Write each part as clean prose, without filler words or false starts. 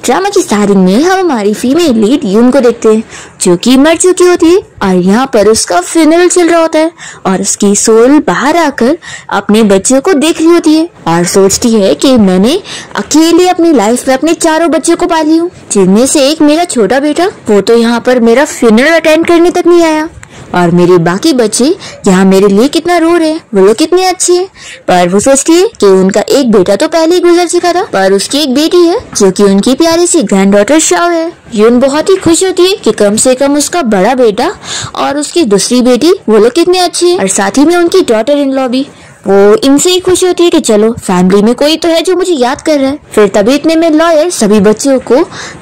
Drama की starting में हम हमारी फीमेल लीड यून को देखते हैं जो कि मर चुकी होती है और यहाँ पर उसका फ्यूनरल चल रहा होता है और उसकी सोल बाहर आकर अपने बच्चों को देख रही होती है और सोचती है कि मैंने अकेले अपनी लाइफ में अपने चारों बच्चों को पाली हूँ, जिनमें से एक मेरा छोटा बेटा, वो तो यहाँ पर मेरा फ्यूनरल अटेंड करने तक नहीं आया और मेरे बाकी बच्चे यहाँ मेरे लिए कितना रो रहे हैं, वो लोग कितने अच्छे हैं। पर वो सोचती है कि उनका एक बेटा तो पहले ही गुजर चुका था, पर उसकी एक बेटी है जो कि उनकी प्यारी सी ग्रैंड डॉटर शाओ है। यून बहुत ही खुश होती है कि कम से कम उसका बड़ा बेटा और उसकी दूसरी बेटी वो लोग कितने अच्छे हैं और साथ ही में उनकी डॉटर इन लॉ भी। वो इनसे ही खुश होती है कि चलो फैमिली में कोई तो है जो मुझे याद कर रहा है। फिर तभी इतने में लॉयर सभी बच्चों को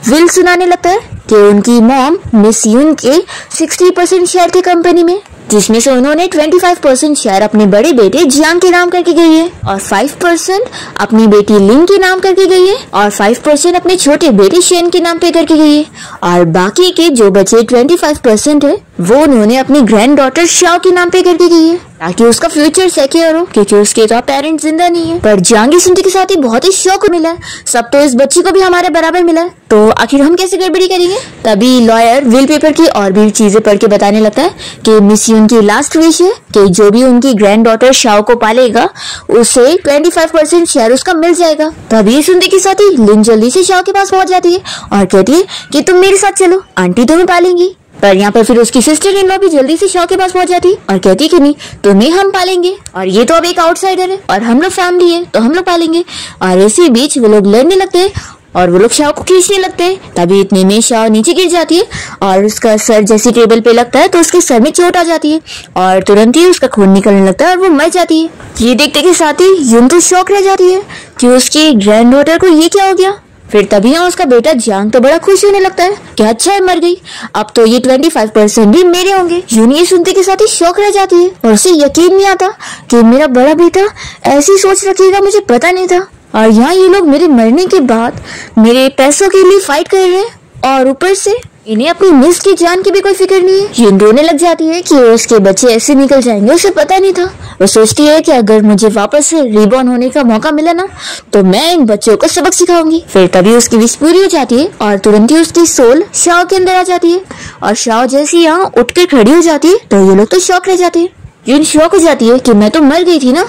विल सुनाने लगता है कि उनकी मॉम मिस यून के 60% शेयर थे कंपनी में, जिसमें से उन्होंने 25% शेयर अपने बड़े बेटे जियांग के नाम करके गई है और 5% अपनी बेटी लिंग के नाम करके गई है और 5% अपने छोटे बेटे शेन के नाम पे करके गई है और बाकी के जो बचे 25% है वो उन्होंने अपनी ग्रैंड डॉटर शाओ के नाम पे करके गई है ताकि उसका फ्यूचर सिक्योर हो, क्योंकि उसके तो पेरेंट्स जिंदा नहीं है। पर जियांग की सुनते के साथ ही बहुत ही शौक मिला है, सब तो इस बच्ची को भी हमारे बराबर मिला है, तो आखिर हम कैसे गड़बड़ी करेंगे। तभी लॉयर विल पेपर की और भी चीजें पढ़ के बताने लगता है कि मिस यून की लास्ट विश है कि जो भी उनकी ग्रैंड डॉटर शाओ को पालेगा उसे 25% शेयर उसका मिल जाएगा। तभी सुनते के साथ ही लिंग जल्दी से शाओ के पास पहुंच जाती है और कहती है कि तुम मेरे साथ चलो, आंटी तुम्हें पालेंगी। पर यहाँ पर फिर उसकी सिस्टर इन लॉ भी जल्दी से शाओ के पास पहुंच जाती और कहती कि नहीं, तुम्हें हम पालेंगे और ये तो अब एक आउटसाइडर है और हम लोग फैमिली है तो हम लोग पालेंगे। और इसी बीच वो लोग लड़ने लगते हैं और वो लोग शाओ को खींचने लगते हैं। तभी इतने में शाओ नीचे गिर जाती है और उसका सर जैसी टेबल पे लगता है तो उसके सर में चोट आ जाती है और तुरंत ही उसका खून निकलने लगता है और वो मर जाती है। ये देखते के साथ ही यून तो शॉक रह जाती है कि उसकी ग्रैंड डॉटर को ये क्या हो गया। फिर तभी यहाँ उसका बेटा जियांग तो बड़ा खुश होने लगता है कि अच्छा है मर गई, अब तो ये 25% भी मेरे होंगे। यून ये सुनते के साथ ही शौक रह जाती है और उसे यकीन नहीं आता कि मेरा बड़ा बेटा ऐसी सोच रखेगा, मुझे पता नहीं था। और यहाँ ये लोग मेरे मरने के बाद मेरे पैसों के लिए फाइट कर रहे हैं और ऊपर से इन्हें अपनी मिस की जान की भी कोई फिक्र नहीं है। यून रोने लग जाती है कि उसके बच्चे ऐसे निकल जाएंगे, उसे पता नहीं था। वो सोचती है कि अगर मुझे वापस से रिबॉर्न होने का मौका मिला ना तो मैं इन बच्चों को सबक सिखाऊंगी। फिर तभी उसकी विश पूरी हो जाती है और तुरंत ही उसकी सोल शाओ के अंदर आ जाती है और शाओ जैसी यहाँ उठकर खड़ी हो जाती है तो ये लोग तो शॉक रह जाते हैं। यून शॉक हो जाती है कि मैं तो मर गई थी ना।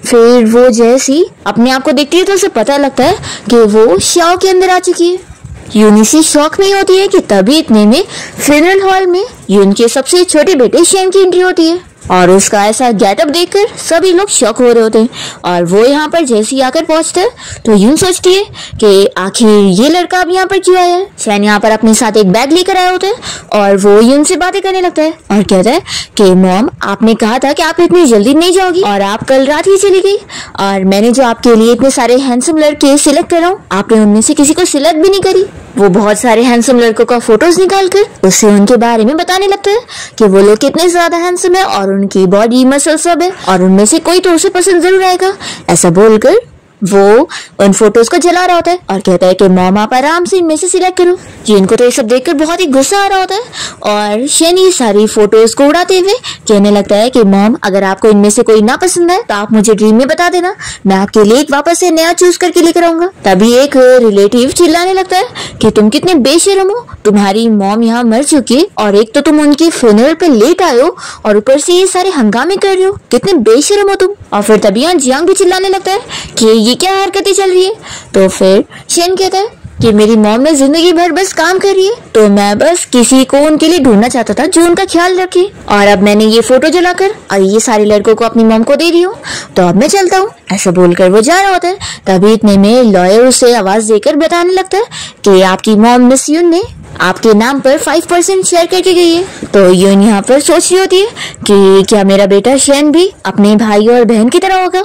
फिर वो जैसी अपने आप को देखती है तो उसे पता लगता है कि वो शाओ के अंदर आ चुकी है। यून इसी शौक में होती है कि तभी इतने में फ्यूनरल हॉल में यून के सबसे छोटे बेटे शेन की एंट्री होती है और उसका ऐसा गेटअप देखकर सभी लोग शॉक हो रहे होते हैं। और वो यहाँ पर जैसे ही आकर पहुंचता है तो यून सोचती है कि आखिर ये लड़का अब यहाँ पर क्यों आया है। शेन यहाँ पर अपने साथ एक बैग लेकर आया होता है और वो यून से बातें करने लगता है और कहता है कि मॉम, आपने कहा था कि आप इतनी जल्दी नहीं जाओगी और आप कल रात ही चली गई और मैंने जो आपके लिए इतने सारे हैंडसम लड़के सिलेक्ट कर रहा हूँ आपने उनमें से किसी को सिलेक्ट भी नहीं करी। वो बहुत सारे हैंडसम लड़कों का फोटोज निकाल कर उससे उनके बारे में बताने लगता है कि वो लोग कितने ज्यादा हैंडसम है और उनकी बॉडी मसल सब है और उनमें से कोई तो उसे पसंद जरूर आएगा। ऐसा बोलकर वो उन फोटोज को जला रहा होता है और कहता है कि मॉम आप आराम से इनमें से सिलेक्ट करो। जिन को तो ये सब देखकर बहुत ही गुस्सा आ रहा होता है और शेन ये सारी फोटोज को उड़ाते हुए कहने लगता है कि मॉम, अगर आपको इनमें से कोई ना पसंद है तो आप मुझे ड्रीम में बता देना, मैं आपके लिए एक वापस से नया चूज करके लेकर आऊंगा। तभी एक रिलेटिव चिल्लाने लगता है कि तुम कितने बेशर्म हो, तुम्हारी मॉम यहाँ मर चुकी है और एक तो तुम उनके फ्यूनरल पे लेट आए हो और ऊपर से ये सारे हंगामे कर रहे हो, कितने बेशर्म हो तुम। और फिर तभी यहाँ जियांग भी चिल्लाने लगता है कि ये क्या हरकतें चल रही है। तो फिर शेन कहता है कि मेरी मॉम ने जिंदगी भर बस काम कर रही है तो मैं बस किसी को उनके लिए ढूंढना चाहता था जो उनका ख्याल रखे और अब मैंने ये फोटो जलाकर और ये सारे लड़कों को अपनी मॉम को दे दी हूँ तो अब मैं चलता हूँ। ऐसा बोलकर वो जा रहा होता है। तभी इतने में लॉयर उसे आवाज देकर बताने लगता है कि आपकी मॉम मिस यून ने आपके नाम पर 5% शेयर करके गई है। तो यून यहाँ पर सोच रही होती है कि क्या मेरा बेटा शेन भी अपने भाई और बहन की तरह होगा।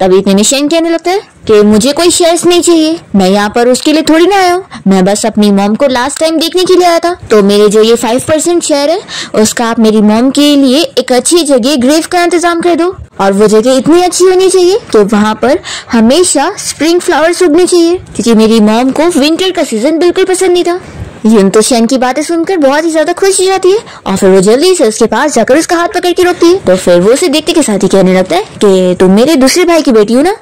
तभी इतने में शेन कहने लगता है कि मुझे कोई शेयर्स नहीं चाहिए, मैं यहाँ पर उसके लिए थोड़ी ना आया हूँ, मैं बस अपनी मॉम को लास्ट टाइम देखने के लिए आया था। तो मेरे जो ये 5% शेयर है उसका आप मेरी मॉम के लिए एक अच्छी जगह ग्रेव का इंतजाम कर दो और वो जगह इतनी अच्छी होनी चाहिए कि वहाँ पर हमेशा स्प्रिंग फ्लावर्स उगने चाहिए, क्योंकि मेरी मॉम को विंटर का सीजन बिल्कुल पसंद नहीं था। यून तो शेन की बातें सुनकर बहुत ही ज्यादा खुश हो जाती है और फिर वो जल्दी से उसके पास जाकर उसका हाथ पकड़ के रोकती है। तो फिर वो उसे देखते के साथ ही कहने लगता है कि तुम मेरे दूसरे भाई की बेटी हो ना।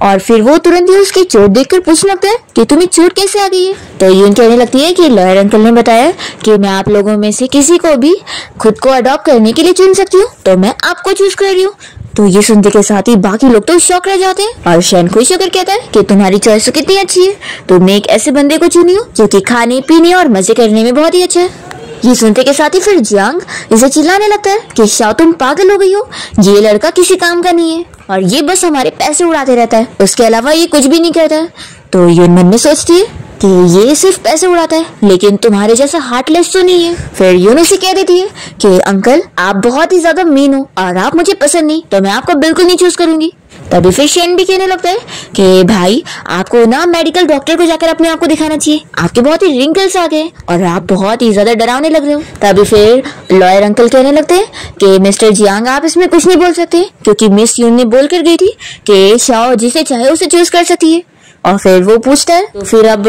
और फिर वो तुरंत ही उसकी चोट देखकर पूछने लगता है कि तुम्हें चोट कैसे आ गई है। तो यून कहने लगती है कि लॉयर अंकल ने बताया कि मैं आप लोगों में से किसी को भी खुद को अडॉप्ट करने के लिए चुन सकती हूँ, तो मैं आपको चूज कर रही हूँ। तो ये सुनते के साथ ही बाकी लोग तो शॉक रह जाते हैं और शैन खुश होकर कहता है कि तुम्हारी चॉइस तो कितनी अच्छी है, तुमने एक ऐसे बंदे को चुनी हो जो कि खाने पीने और मजे करने में बहुत ही अच्छा है। ये सुनते के साथ ही फिर जियांग इसे चिल्लाने लगता है कि शाओ तुम पागल हो गई हो, ये लड़का किसी काम का नहीं है और ये बस हमारे पैसे उड़ाते रहता है, उसके अलावा ये कुछ भी नहीं करता है। तो यून मन में सोचती है कि ये सिर्फ पैसे उड़ाता है, लेकिन तुम्हारे जैसा हार्टलेस तो नहीं है। फिर यून उसे कह देती है कि अंकल आप बहुत ही ज्यादा मीन हो और आप मुझे पसंद नहीं, तो मैं आपको बिल्कुल नहीं चूज करूंगी। तभी फिर शेन भी कहने लगता है कि भाई आपको ना मेडिकल डॉक्टर को जाकर अपने आप को दिखाना चाहिए, आपके बहुत ही रिंकल्स आ गए और आप बहुत ही ज्यादा डरावने लग रहे हो। तभी फिर लॉयर अंकल कहने लगते हैं कि मिस्टर जियांग आप इसमें कुछ नहीं बोल सकते, क्योंकि मिस यून ने बोल कर गई थी कि शाओ जिसे चाहे उसे चूज कर सकती है। और फिर वो पूछता है तो फिर अब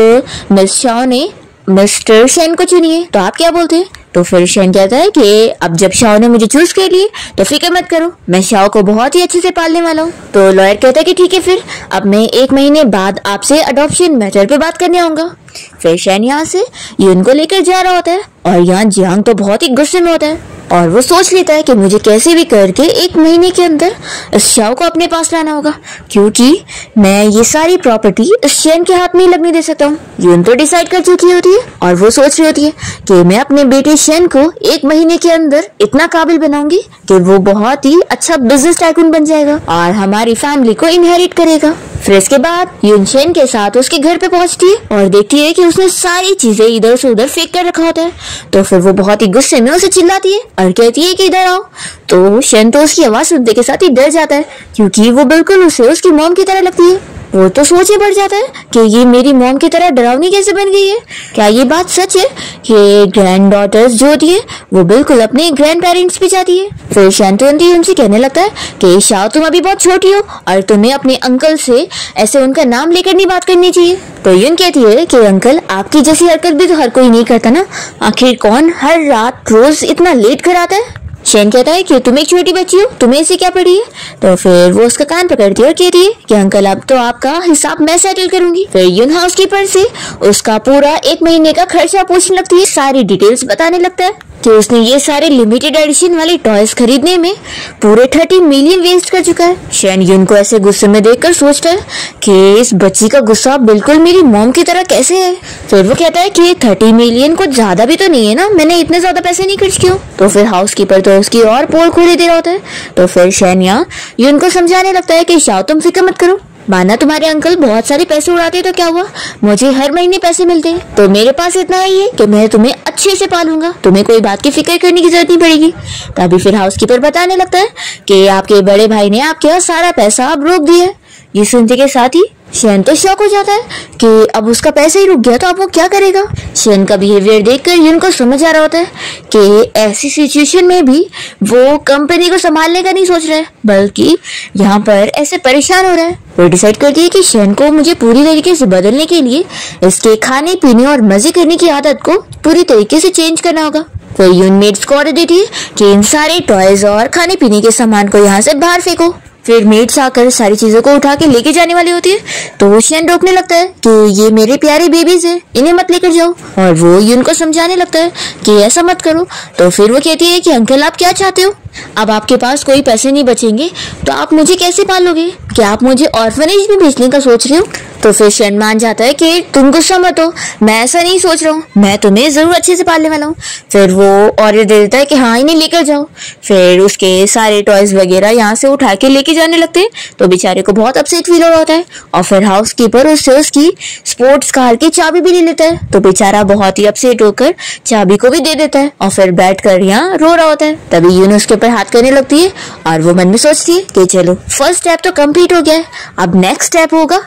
मिस शाओ ने मिस्टर शेन को चुनिए, तो आप क्या बोलते हैं। तो फिर शेन कहता है कि अब जब शाओ ने मुझे चूज कर लिए तो फिक्र मत करो, मैं शाओ को बहुत ही अच्छे से पालने वाला हूँ। तो लॉयर कहता है कि ठीक है, फिर अब मैं 1 महीने बाद आपसे अडॉप्शन मैटर पे बात करने आऊंगा। फिर शेन यहाँ से यून को लेकर जा रहा होता है और यहाँ जियांग तो बहुत ही गुस्से में होता है और वो सोच लेता है कि मुझे कैसे भी करके 1 महीने के अंदर इस शाओ को अपने पास लाना होगा, क्योंकि मैं ये सारी प्रॉपर्टी इस शेन के हाथ में ही लगने दे सकता हूँ। यून तो डिसाइड कर चुकी होती है और वो सोच रही होती है कि मैं अपने बेटे शेन को 1 महीने के अंदर इतना काबिल बनाऊंगी कि वो बहुत ही अच्छा बिजनेस टाइकून बन जाएगा और हमारी फैमिली को इनहेरिट करेगा। फिर इसके बाद यून शेन के साथ उसके घर पे पहुंचती है और देखती है कि उसने सारी चीजें इधर से उधर फेंक कर रखा होता है। तो फिर वो बहुत ही गुस्से में उसे चिल्लाती है और कहती है कि इधर आओ। तो शेन तो उसकी आवाज सुनने के साथ ही डर जाता है, क्योंकि वो बिल्कुल उसे उसकी मॉम की तरह लगती है। वो तो सोच ही बढ़ जाता है कि ये मेरी मॉम की तरह डरावनी कैसे बन गई है। क्या ये बात सच है कि ग्रैंड डॉटर्स जो होती है वो बिल्कुल अपने ग्रैंड पेरेंट्स पे जाती है। फिर शेन तुरंत ही उनसे कहने लगता है कि शाओ तुम अभी बहुत छोटी हो और तुम्हें अपने अंकल से ऐसे उनका नाम लेकर नहीं बात करनी चाहिए। तो यून कहती है कि अंकल आपकी जैसी हरकत भी तो हर कोई नहीं करता ना, आखिर कौन हर रात रोज इतना लेट घर आता है। शेन कहता है कि तुम एक छोटी बच्ची हो, तुम्हें इसे क्या पड़ी है। तो फिर वो उसका कान पकड़ती है और कहती है कि अंकल अब तो आपका हिसाब मैं सेटल करूंगी। फिर यून हाउसकीपर से उसका पूरा 1 महीने का खर्चा पूछने लगती है, सारी डिटेल्स बताने लगता है कि उसने ये सारे लिमिटेड एडिशन वाले टॉयज खरीदने में पूरे 30 मिलियन वेस्ट कर चुका है। शेन यून को ऐसे गुस्से में देखकर सोचता है कि इस बच्ची का गुस्सा बिल्कुल मेरी मॉम की तरह कैसे है। फिर वो कहता है कि 30 मिलियन कुछ ज्यादा भी तो नहीं है ना, मैंने इतने ज्यादा पैसे नहीं खर्च किए। तो फिर हाउसकीपर तो उसकी और पोल खोले दे रहा होता है। तो फिर शेन यहाँ यून को समझाने लगता है कि शाओ तुम फिक्र मत करो, माना तुम्हारे अंकल बहुत सारे पैसे उड़ाते तो क्या हुआ, मुझे हर महीने पैसे मिलते हैं, तो मेरे पास इतना ही है कि मैं तुम्हें अच्छे से पालूंगा, तुम्हें कोई बात की फिक्र करने की जरूरत नहीं पड़ेगी। तभी फिर हाउसकीपर बताने लगता है कि आपके बड़े भाई ने आपके यहाँ सारा पैसा अब रोक दिया है। ये सुनते के साथ ही शेन तो शॉक हो जाता है कि अब उसका पैसा ही रुक गया तो अब वो क्या करेगा। शेन का बिहेवियर देखकर यून को समझ आ रहा होता है कि ऐसी सिचुएशन में भी वो कंपनी को संभालने का नहीं सोच रहा है, बल्कि यहाँ पर ऐसे परेशान हो रहा है। वो डिसाइड करती है कि शेन को मुझे पूरी तरीके से बदलने के लिए इसके खाने पीने और मजे करने की आदत को पूरी तरीके से चेंज करना होगा। फिर यून मेड्स को ऑर्डर देती है कि इन सारे टॉयज और खाने पीने के सामान को यहाँ से बाहर फेंको। फिर मेड्स आकर सारी चीजों को उठा के लेके जाने वाली होती है, तो वो शेन रोकने लगता है कि ये मेरे प्यारे बेबीज हैं, इन्हें मत लेकर जाओ। और वो यून को समझाने लगता है कि ऐसा मत करो। तो फिर वो कहती है कि अंकल आप क्या चाहते हो, अब आपके पास कोई पैसे नहीं बचेंगे तो आप मुझे कैसे पालोगे, क्या आप मुझे ऑर्फनेज में भेजने का सोच रहे हो। तो फिर शेन मान जाता है कि तुम गुस्सा मत हो, मैं ऐसा नहीं सोच रहा हूँ, मैं तुम्हें जरूर अच्छे से पालने वाला हूँ। फिर वो ऑर्डर दे देता है कि हाँ इन्हें लेकर जाओ। फिर उसके सारे टॉयज वगैरह यहाँ से उठा के लेके जाने लगते हैं, तो बेचारे को बहुत अपसेट फील हो रहा होता है। और फिर हाउसकीपर उससे उसकी स्पोर्ट्स कार की चाबी भी ले लेता है, तो बेचारा बहुत ही अपसेट होकर चाबी को भी दे देता है और फिर बैठ कर यहाँ रो रहा होता है। तभी यून उसके ऊपर हाथ करने लगती है और वो मन में सोचती है कि चलो फर्स्ट स्टेप तो कंप्लीट हो गया है, अब नेक्स्ट स्टेप होगा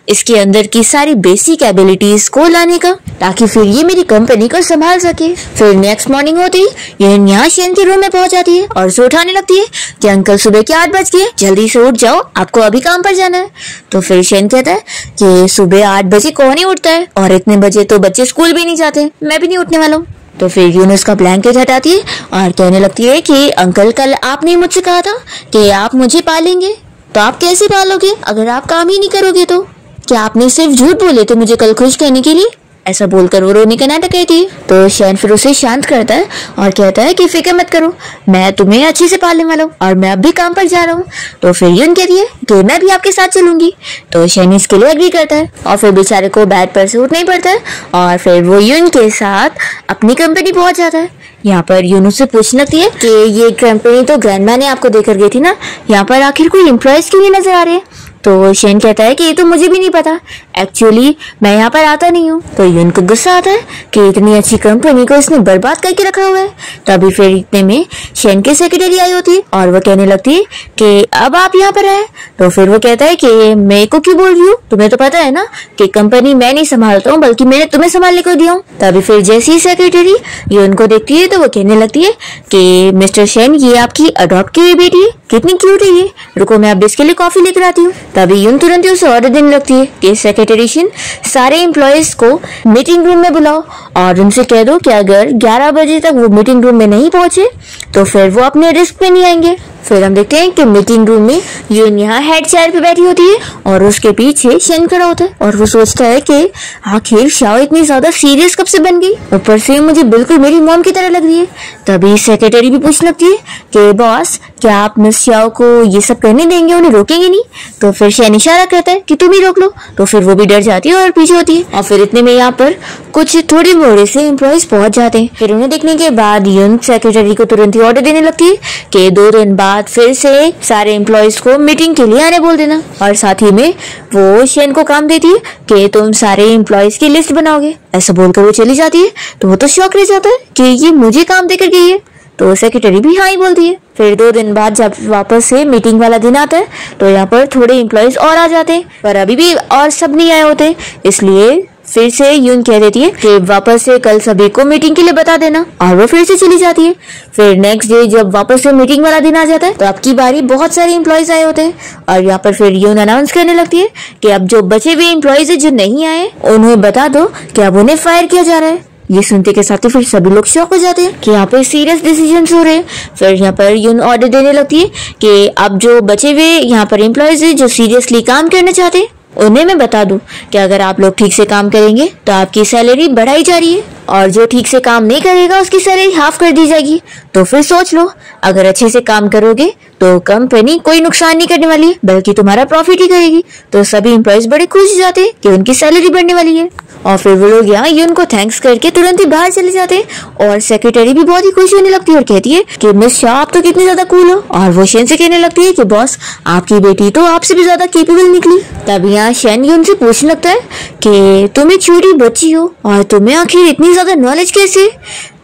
इसके अंदर की सारी बेसिक एबिलिटीज को लाने का, ताकि फिर ये मेरी कंपनी को संभाल सके। फिर नेक्स्ट मॉर्निंग होती है यून यहाँ शेन के रूम में पहुंच जाती है और उसे उठाने लगती है कि अंकल सुबह के 8 बज गए, जल्दी से उठ जाओ, आपको अभी काम पर जाना है। तो फिर शेन कहता है कि सुबह 8 बजे कौन ही उठता है, और इतने बजे तो बच्चे स्कूल भी नहीं जाते, मैं भी नहीं उठने वाला हूँ। तो फिर यून उसका ब्लैंकेट हटाती है और कहने लगती है कि अंकल कल आपने मुझसे कहा था कि आप मुझे पालेंगे, तो आप कैसे पालोगे अगर आप काम ही नहीं करोगे? तो क्या आपने सिर्फ झूठ बोले थे मुझे कल खुश करने के लिए? ऐसा बोलकर वो रोने का नाटक कहती है। तो शैन फिर उसे शांत करता है और कहता है कि फिक्र मत करो, मैं तुम्हें अच्छे से पालने वाला हूँ और मैं अब भी काम पर जा रहा हूँ। तो फिर यून कहती है कि मैं भी आपके साथ चलूंगी। तो शैन इसके लिए एग्री करता है और फिर बेचारे को बेड पर से उठना ही पड़ता है और फिर वो यून के साथ अपनी कंपनी पहुंच जाता है। यहाँ पर यून उससे पूछने लगती है कि ये कंपनी तो ग्रैंडमा ने आपको देकर गई थी ना, यहाँ पर आखिर कोई एम्प्लॉयज क्यों नहीं नजर आ रहे हैं? तो शेन कहता है कि ये तो मुझे भी नहीं पता, एक्चुअली मैं यहाँ पर आता नहीं हूँ। तो यून को गुस्सा आता है कि इतनी अच्छी कंपनी को इसने बर्बाद करके रखा हुआ है। तभी फिर इतने में शेन की सेक्रेटरी आई होती है और वो कहने लगती है कि अब आप यहाँ पर आए। तो फिर वो कहता है कि मैं को क्यों बोल रही हूँ, तुम्हें तो पता है ना कि कंपनी मैं नहीं संभालता हूँ बल्कि मैंने तुम्हें संभालने को दिया हूँ। तभी फिर जैसी ही सेक्रेटरी यून को देखती है तो वो कहने लगती है कि मिस्टर शेन ये आपकी अडॉप्ट की हुई बेटी है, कितनी क्यूट है ये, रुको मैं अब इसके लिए कॉफी लेकर आती हूँ। तभी यून तुरंत ही उसे ऑर्डर देने लगती है कि सेक्रेटरी शेन सारे एम्प्लॉयज को मीटिंग रूम में बुलाओ और उनसे कह दो कि अगर 11 बजे तक वो मीटिंग रूम में नहीं पहुंचे तो फिर वो अपने रिस्क पे नहीं आएंगे। फिर हम देखते हैं कि मीटिंग रूम में यून यहाँ हेड चेयर पे बैठी होती है और उसके पीछे शेन खड़ा होता है और वो सोचता है कि आखिर शाओ इतनी ज्यादा सीरियस कब से बन गई, ऊपर से मुझे बिल्कुल मेरी मॉम की तरह लग रही है। तभी सेक्रेटरी भी पूछने लगती है कि बॉस क्या आप मिस शाओ को ये सब करने देंगे, उन्हें रोकेंगे नहीं? तो फिर शेन इशारा करता है कि तुम ही रोक लो। तो फिर वो भी डर जाती है और पीछे होती है और फिर इतने में यहाँ पर कुछ थोड़े मोड़े से एम्प्लॉयज पहुंच जाते हैं। फिर उन्हें देखने के बाद यून सेक्रेटरी को तुरंत ही ऑर्डर देने लगती है कि 2 दिन बाद फिर से सारे एम्प्लॉयज को मीटिंग के लिए आने बोल देना और साथ ही में वो शेन को काम देती है कि तुम सारे एम्प्लॉयज की लिस्ट बनाओगे। ऐसा बोलकर वो चली जाती है तो वो तो शॉक रह जाता है कि ये मुझे काम देकर गई है। तो सेक्रेटरी भी हाँ ही बोलती है। फिर 2 दिन बाद जब वापस से मीटिंग वाला दिन आता है तो यहाँ पर थोड़े एम्प्लॉयज और आ जाते हैं पर अभी भी और सब नहीं आए होते, इसलिए फिर से यून कह देती है कि वापस से कल सभी को मीटिंग के लिए बता देना और वो फिर से चली जाती है। फिर नेक्स्ट डे जब वापस से मीटिंग वाला दिन आ जाता है तो अब की बारी बहुत सारे एम्प्लॉयज आए होते हैं और यहाँ पर फिर यून अनाउंस करने लगती है कि अब जो बचे हुए एम्प्लॉयज जो नहीं आए उन्हें बता दो कि अब उन्हें फायर किया जा रहा है। ये सुनते के साथ ही फिर सभी लोग शॉक हो जाते हैं कि यहाँ पे सीरियस डिसीजंस हो रहे हैं। फिर यहाँ पर यून ऑर्डर देने लगती है कि अब जो बचे हुए यहाँ पर एम्प्लॉयज है जो सीरियसली काम करना चाहते हैं उन्हें मैं बता दूं कि अगर आप लोग ठीक से काम करेंगे तो आपकी सैलरी बढ़ाई जा रही है और जो ठीक से काम नहीं करेगा उसकी सैलरी हाफ कर दी जाएगी। तो फिर सोच लो, अगर अच्छे से काम करोगे तो कंपनी कोई नुकसान नहीं करने वाली है बल्कि तुम्हारा प्रॉफिट ही करेगी। तो सभी एम्प्लॉयज बड़े खुश हो जाते हैं कि उनकी सैलरी बढ़ने वाली है और फिर वो लोग यहाँ यून को थैंक्स करके तुरंत ही बाहर चले जाते हैं और सेक्रेटरी भी बहुत ही खुश होने लगती है और कहती है कि मिस शाह आप तो कितनी ज्यादा कूल हो। और वो शेन से कहने लगती है कि बॉस आपकी बेटी तो आपसे भी ज्यादा केपेबल निकली। तब यहाँ शेन यून से पूछने लगता है कि तुम एक छोटी बच्ची हो और तुम्हें आखिर इतनी ज्यादा नॉलेज कैसे?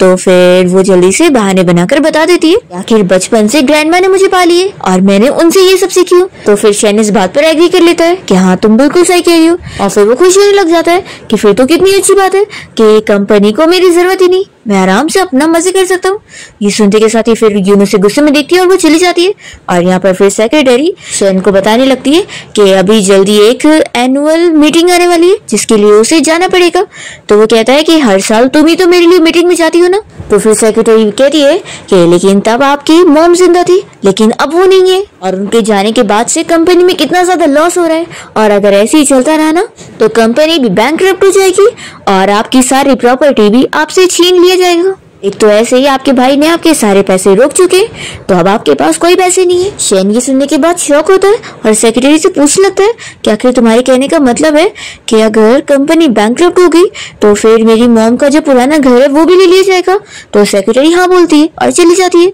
तो फिर वो जल्दी से बहाने बनाकर बता देती है आखिर बचपन से ग्रैंडमा ने मुझे पाली है और मैंने उनसे ये सब सीखी हूँ। तो फिर शेन इस बात पर एग्री कर लेता है कि हाँ तुम बिल्कुल सही कह रही हो और फिर वो खुश होने लग जाता है कि फिर तो कितनी अच्छी बात है कि कंपनी को मेरी जरूरत ही नहीं, मैं आराम से अपना मजे कर सकता हूँ। ये सुनते के साथ ही फिर यून उसे गुस्से में देखती है और वो चली जाती है और यहाँ पर फिर सेक्रेटरी शेन को बताने लगती है कि अभी जल्दी एक एनुअल मीटिंग आने वाली है जिसके लिए उसे जाना पड़ेगा। तो वो कहता है कि हर साल तुम ही तो मेरे लिए मीटिंग में जाती हो ना। तो फिर सेक्रेटरी कहती है कि लेकिन तब आपकी मॉम जिंदा थी लेकिन अब वो नहीं है और उनके जाने के बाद से कंपनी में कितना ज्यादा लॉस हो रहा है और अगर ऐसे ही चलता रहा ना तो कंपनी भी बैंकरप्ट हो जाएगी और आपकी सारी प्रॉपर्टी भी आपसे छीन लिया जाएगा। एक तो ऐसे ही आपके भाई ने आपके सारे पैसे रोक चुके तो अब आपके पास कोई पैसे नहीं है। शेन ये सुनने के बाद शॉक होता है और सेक्रेटरी से पूछने लगता है कि आखिर तुम्हारे कहने का मतलब है कि अगर कंपनी बैंकरप्ट हो गई तो फिर मेरी मॉम का जो पुराना घर है वो भी ले लिया जाएगा? तो सेक्रेटरी हाँ बोलती है और चली जाती है।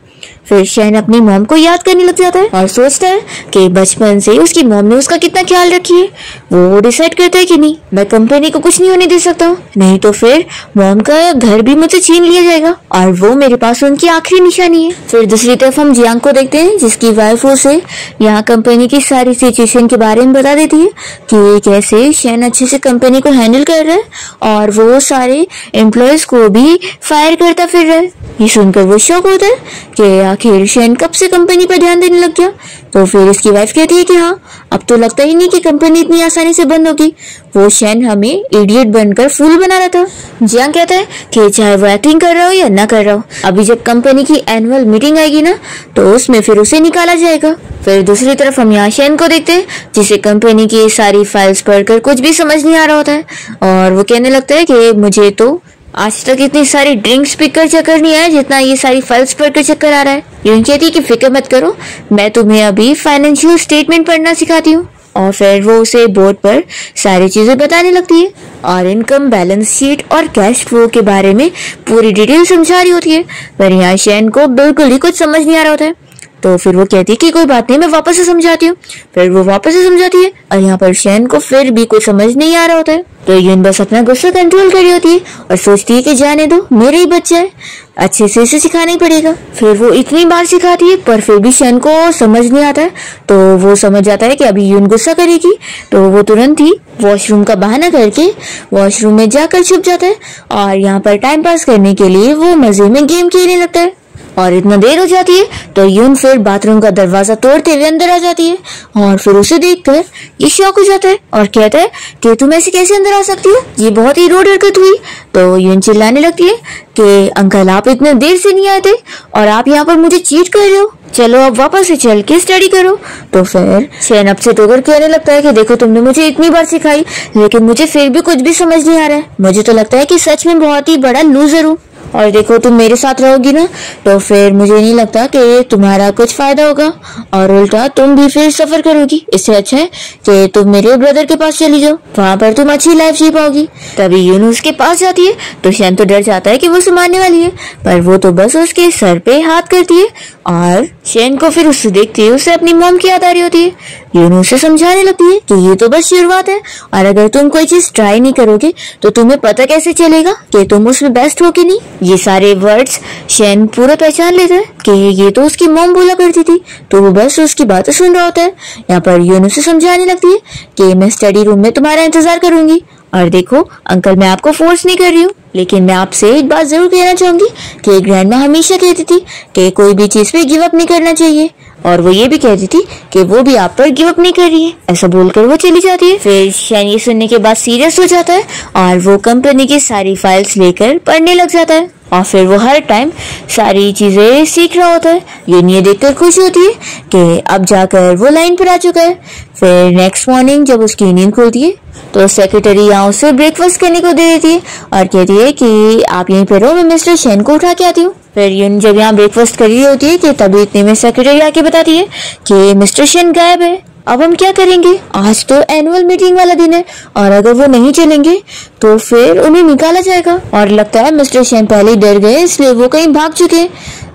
फिर शेन अपनी मॉम को याद करने लग जाता है और सोचता है कि बचपन से उसकी मॉम ने उसका कितना ख्याल रखी है। वो डिसाइड करता है कि नहीं, मैं कंपनी को कुछ नहीं होने दे सकता हूँ, नहीं तो फिर मॉम का घर भी मुझसे छीन लिया जाएगा और वो मेरे पास उनकी आखिरी निशानी है। फिर दूसरी तरफ हम जियांग को देखते हैं जिसकी वाइफ उसे यहाँ कंपनी की सारी सिचुएशन के बारे में बता देती है कि कैसे शेन अच्छे से कंपनी को हैंडल कर रहा है और वो सारे एम्प्लॉयज को भी फायर करता फिर रहा है। ये सुनकर वो शॉक होता है कि आखिर शेन कब से कंपनी पर ध्यान देने लग गया। तो फिर इसकी वाइफ कहती है कि हाँ अब तो लगता ही नहीं कि कंपनी इतनी आसानी से बंद होगी, वो शेन हमें इडियट बनकर फूल बना रहा था। जियांग कहता है कि चाहे वो एक्टिंग कर रहा हो या ना कर रहा हो। अभी जब कंपनी की एनुअल मीटिंग आएगी ना तो उसमें फिर उसे निकाला जाएगा। फिर दूसरी तरफ हम यहाँ शेन को देखते हैं जिसे कंपनी की सारी फाइल्स पढ़कर कुछ भी समझ नहीं आ रहा होता है और वो कहने लगता है कि मुझे तो आज तक इतनी सारी ड्रिंक्स पीकर चक्कर नहीं आया जितना ये सारी फाइल्स पढ़कर चक्कर आ रहा है। यूं कहती है कि फिक्र मत करो, मैं तुम्हें अभी फाइनेंशियल स्टेटमेंट पढ़ना सिखाती हूँ। और फिर वो उसे बोर्ड पर सारी चीजें बताने लगती है और इनकम, बैलेंस शीट और कैश फ्लो के बारे में पूरी डिटेल समझा रही होती है। पर यहाँ शेन को बिल्कुल ही कुछ समझ नहीं आ रहा होता है। तो फिर वो कहती है कि कोई बात नहीं, मैं वापस से समझाती हूँ। फिर वो वापस से समझाती है और यहाँ पर शेन को फिर भी कुछ समझ नहीं आ रहा होता है। तो यून बस अपना गुस्सा कंट्रोल कर रही होती है और सोचती है कि जाने दो, मेरा ही बच्चा है, अच्छे से इसे सिखाना ही पड़ेगा। फिर वो इतनी बार सिखाती है पर फिर भी शेन को समझ नहीं आता है। तो वो समझ जाता है कि अभी यून गुस्सा करेगी, तो वो तुरंत ही वॉशरूम का बहाना करके वॉशरूम में जाकर छुप जाता है और यहाँ पर टाइम पास करने के लिए वो मजे में गेम खेलने लगता है। और इतना देर हो जाती है तो यून फिर बाथरूम का दरवाजा तोड़ते हुए अंदर आ जाती है और फिर उसे देखकर ये शॉक हो जाता है और कहता है कि तुम ऐसे कैसे अंदर आ सकती हो, ये बहुत ही रूड हरकत हुई। तो यून चिल्लाने लगती है कि अंकल आप इतने देर से नहीं आए थे और आप यहाँ पर मुझे चीट कर रहे हो, चलो अब वापस से चल के स्टडी करो। तो फिर शेन अपसेट होकर कहने लगता है कि देखो तुमने मुझे इतनी बार सिखाई लेकिन मुझे फिर भी कुछ भी समझ नहीं आ रहा है, मुझे तो लगता है कि सच में बहुत ही बड़ा लूजर हूँ और देखो तुम मेरे साथ रहोगी ना तो फिर मुझे नहीं लगता कि तुम्हारा कुछ फायदा होगा और उल्टा तुम भी फिर सफर करोगी। इससे अच्छा है कि तुम मेरे ब्रदर के पास चली जाओ, वहाँ पर तुम अच्छी लाइफ जी पाओगी। तभी यून उसके पास जाती है तो शेन तो डर जाता है कि वो उसे मारने वाली है, पर वो तो बस उसके सर पे हाथ करती है और शेन को फिर उससे देखते ही उसे अपनी मॉम की याद आ रही होती है। यून उसे समझाने लगती है कि ये तो बस शुरुआत है और अगर तुम कोई चीज ट्राई नहीं करोगे तो तुम्हें पता कैसे चलेगा कि तुम उसमें बेस्ट हो कि नहीं। ये सारे वर्ड्स शेन पूरा पहचान लेता है कि ये तो उसकी मॉम बोला करती थी, तो वो बस उसकी बातें सुन रहा होता है। यहाँ पर यून उसे समझाने लगती है कि मैं स्टडी रूम में तुम्हारा इंतजार करूंगी और देखो अंकल मैं आपको फोर्स नहीं कर रही हूँ, लेकिन मैं आपसे एक बात जरूर कहना चाहूंगी कि ग्रैंडमा हमेशा कहती थी कि कोई भी चीज पे गिव अप नहीं करना चाहिए और वो ये भी कहती थी कि वो भी आप पर गिव अप नहीं कर रही है। ऐसा बोलकर वो चली जाती है। फिर शेन ये सुनने के बाद सीरियस हो जाता है और वो कंपनी की सारी फाइल्स लेकर पढ़ने लग जाता है और फिर वो हर टाइम सारी चीजें सीख रहा होता है। ये देखकर खुश होती है कि अब जाकर वो लाइन पर आ चुका है। फिर नेक्स्ट मॉर्निंग जब उसकी नींद खुलती है तो सेक्रेटरी यहाँ उसे ब्रेकफास्ट करने को दे देती है और कहती है कि आप यहीं पर रहो, मैं मिस्टर शेन को उठा के आती हूँ। फिर यून जब यहाँ ब्रेकफास्ट कर रही होती है कि तभी इतने में सेक्रेटरी आके बताती है कि मिस्टर शेन गायब है, अब हम क्या करेंगे, आज तो एनुअल मीटिंग वाला दिन है और अगर वो नहीं चलेंगे तो फिर उन्हें निकाला जाएगा। और लगता है मिस्टर शेन पहले ही डर गए इसलिए वो कहीं भाग चुके।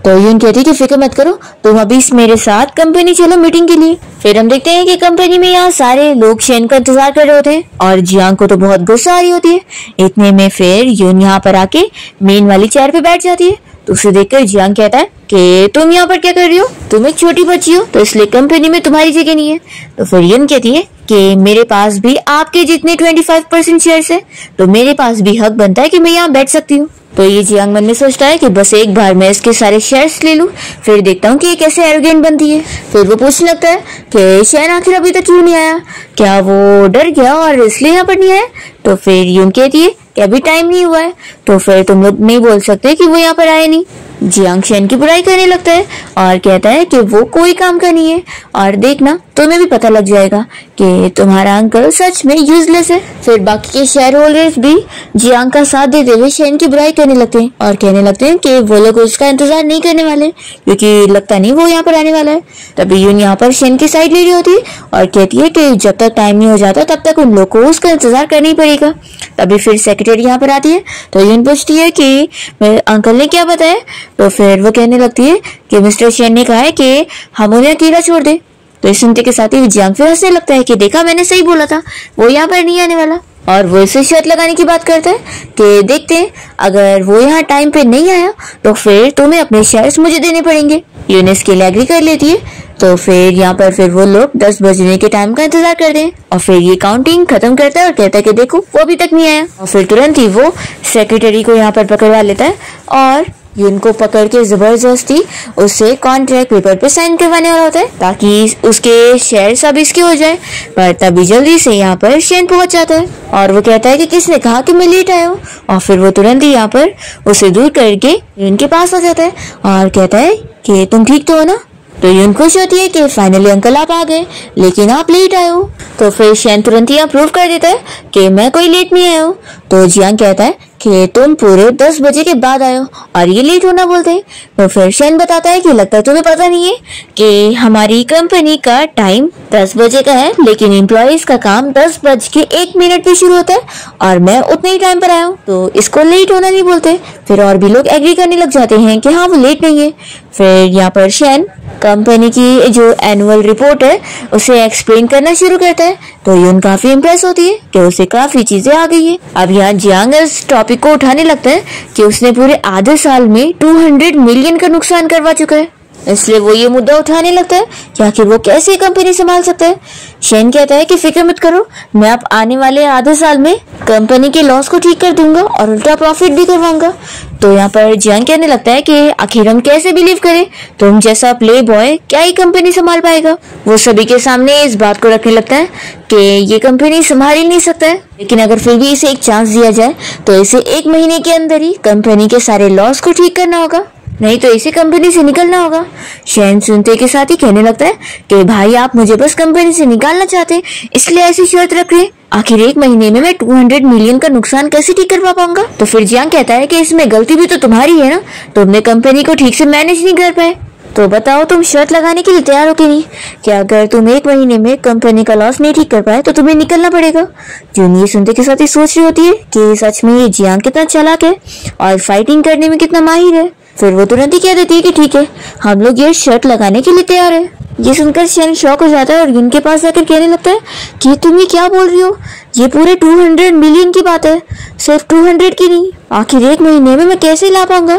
तो यून कहती है कि फिक्र मत करो, तुम अभी मेरे साथ कंपनी चलो मीटिंग के लिए। फिर हम देखते हैं कि कंपनी में यहाँ सारे लोग शेन का इंतजार कर रहे होते हैं और जियांग को तो बहुत गुस्सा आ रही होती है। इतने में फिर यून यहाँ पर आके मेन वाली चेयर पे बैठ जाती है। तो उसे देखकर जियांग कहता है कि तुम यहाँ पर क्या कर रही हो, तुम एक छोटी बच्ची हो तो इसलिए कंपनी में तुम्हारी जगह नहीं है। तो फिर यून कहती है कि मेरे पास भी आपके जितने 25% शेयर्स है, तो मेरे पास भी हक बनता है कि मैं यहाँ बैठ सकती हूँ। तो ये जियांग मन में सोचता है कि बस एक बार मैं इसके सारे शेयर्स ले लूं, फिर देखता हूँ कि ये कैसे एरोगेंट बनती है। फिर वो पूछने लगता है कि शेन आखिर अभी तक क्यों नहीं आया, क्या वो डर गया और इसलिए यहाँ पर नहीं आया। तो फिर यून कहती है कि अभी टाइम नहीं हुआ है, तो फिर तुम लोग नहीं बोल सकते कि वो यहाँ पर आए नहीं। जियांग शेन की बुराई करने लगता है और कहता है कि वो कोई काम का नहीं है और देखना तुम्हें भी पता लग जाएगा कि तुम्हारा अंकल सच में यूजलेस है। फिर बाकी के शेयर होल्डर्स भी जियांग का साथ देते हुए शेन की बुराई करने लगते हैं और कहने लगते हैं कि वो लोग उसका इंतजार नहीं करने वाले क्योंकि लगता नहीं वो यहाँ पर आने वाला है। तभी यून यहाँ पर शेन की साइड ले रही होती है और कहती है कि जब तक टाइम नहीं हो जाता तब तक उन लोग को उसका इंतजार करना ही पड़ेगा। तभी फिर सेक्रेटरी यहाँ पर आती है तो यून पूछती है कि मेरे अंकल ने क्या बताया। तो फिर वो कहने लगती है कि मिस्टर शेन ने कहा है कि हम उन्हें अकेला छोड़ दे। तो इस सुनते के साथ ही जियांग फिर हंसने लगता है कि देखा मैंने सही बोला था, वो यहाँ पर नहीं आने वाला। और वो इसे शर्त लगाने की बात करता है कि देखते हैं अगर वो यहाँ टाइम पे नहीं आया तो फिर तुम्हें अपने शेयर्स मुझे देने पड़ेंगे। यून इसके लिए एग्री कर लेती है। तो फिर यहाँ पर फिर वो लोग 10 बजने के टाइम का इंतजार करते हैं और फिर ये काउंटिंग खत्म करता है और कहता है कि देखो वो अभी तक नहीं आया। और फिर तुरंत ही वो सेक्रेटरी को यहाँ पर पकड़वा लेता है और यून को पकड़ के जबरदस्ती उससे कॉन्ट्रैक्ट पेपर पे साइन करवाने वाला होता है ताकि उसके शेयर सब इसके हो जाए। पर तभी जल्दी से यहाँ पर शेन पहुंच जाता है और वो कहता है कि किसने कहा कि मैं लेट आया हूँ, और फिर वो तुरंत ही यहाँ पर उसे दूर करके यून के पास आ जाता है और कहता है कि तुम ठीक तो हो ना। तो यून खुश होती है कि फाइनली अंकल आप आ गए, लेकिन आप लेट आए हो। तो फिर शेन तुरंत ही प्रूव कर देता है कि मैं कोई लेट नहीं आया हूँ। तो जियांग कहता है कि तुम पूरे 10 बजे के बाद आए हो और ये लेट होना बोलते हैं। तो फिर शेन बताता है कि लगता है तुम्हें पता नहीं है कि हमारी कंपनी का टाइम 10 बजे का है, लेकिन एम्प्लॉइज का काम 10:01 पे शुरू होता है और मैं उतने ही टाइम पर आया हूँ, तो इसको लेट होना नहीं बोलते। फिर और भी लोग एग्री करने लग जाते हैं कि हाँ वो लेट नहीं है। फिर यहाँ पर शेन कंपनी की जो एनुअल रिपोर्ट है उसे एक्सप्लेन करना शुरू करता है। तो यून काफी इम्प्रेस होती है कि उसे काफी चीजें आ गई है। अब यहाँ जियांग इस टॉपिक को उठाने लगता है कि उसने पूरे आधे साल में 200 मिलियन का नुकसान करवा चुका है, इसलिए वो ये मुद्दा उठाने लगता है कि आखिर वो कैसे कंपनी संभाल सकता है। शेन कहता है कि फिक्र मत करो, मैं अब आने वाले आधे साल में कंपनी के लॉस को ठीक कर दूंगा और उल्टा प्रॉफिट भी करवाऊंगा। तो यहाँ पर जियांग कहने लगता है कि आखिर हम कैसे बिलीव करें, तुम जैसा प्ले बॉय क्या ही कंपनी संभाल पाएगा। वो सभी के सामने इस बात को रखने लगता है कि ये कंपनी संभाल ही नहीं सकता है, लेकिन अगर फिर भी इसे एक चांस दिया जाए तो इसे 1 महीने के अंदर ही कंपनी के सारे लॉस को ठीक करना होगा, नहीं तो इसे कंपनी से निकलना होगा। शेन सुनते के साथ ही कहने लगता है कि भाई आप मुझे बस कंपनी से निकालना चाहते हैं, इसलिए ऐसी शर्त रख रहे हैं। आखिर 1 महीने में मैं 200 मिलियन का नुकसान कैसे ठीक करवा पाऊंगा। तो फिर जियांग कहता है कि इसमें गलती भी तो तुम्हारी है ना, तुमने कंपनी को ठीक से मैनेज नहीं कर पाए। तो बताओ तुम शर्त लगाने के लिए तैयार हो कि नहीं, कि अगर तुम 1 महीने में कंपनी का लॉस नहीं ठीक कर पाए तो तुम्हें निकलना पड़ेगा। जून ये सुनते के साथ ही सोच रही होती है कि सच में ये जियांग कितना चालाक है और फाइटिंग करने में कितना माहिर है। फिर वो तुरंत ही कह देती है कि ठीक है, हम लोग ये शर्त लगाने के लिए तैयार है। ये सुनकर शेन शॉक हो जाता है और यून के पास जाकर कहने लगता है कि तुम ये क्या बोल रही हो, ये पूरे 200 मिलियन की बात है, सिर्फ 200 की नहीं। आखिर 1 महीने में मैं कैसे ला पाऊंगा।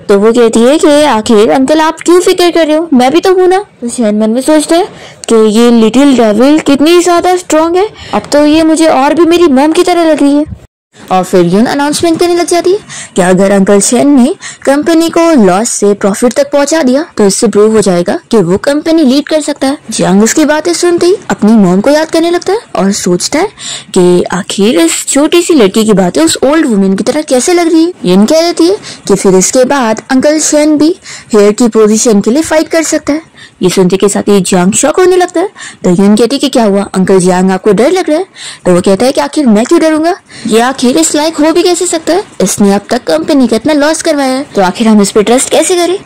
तो वो कहती है कि आखिर अंकल आप क्यों फिक्र कर रहे हो, मैं भी तो हूं ना। तो शेन मन में सोचता है कि ये लिटिल डेविल कितनी ज्यादा स्ट्रांग है, अब तो ये मुझे और भी मेरी मॉम की तरह लग रही है। और फिर यून अनाउंसमेंट करने लग जाती है कि अगर अंकल शेन ने कंपनी को लॉस से प्रॉफिट तक पहुंचा दिया तो इससे प्रूव हो जाएगा कि वो कंपनी लीड कर सकता है। जियांग उसकी बातें सुनते ही अपनी मॉम को याद करने लगता है और सोचता है कि आखिर इस छोटी सी लड़की की बातें उस ओल्ड वुमेन की तरह कैसे लग रही है। यून कह देती है कि फिर इसके बाद अंकल शेन भी हेयर की पोजीशन के लिए फाइट कर सकता है। ये सुनते के साथ ही जियांग शॉक होने लगता है। तो यून कहती है कि क्या हुआ अंकल जियांग, आपको डर लग रहा है। तो वो कहता है कि आखिर मैं क्यों डरूंगा, ये आखिर इस लायक हो भी कैसे सकता है, इसने अब तक कंपनी का इतना लॉस करवाया है, तो आखिर हम इस पे ट्रस्ट कैसे करें।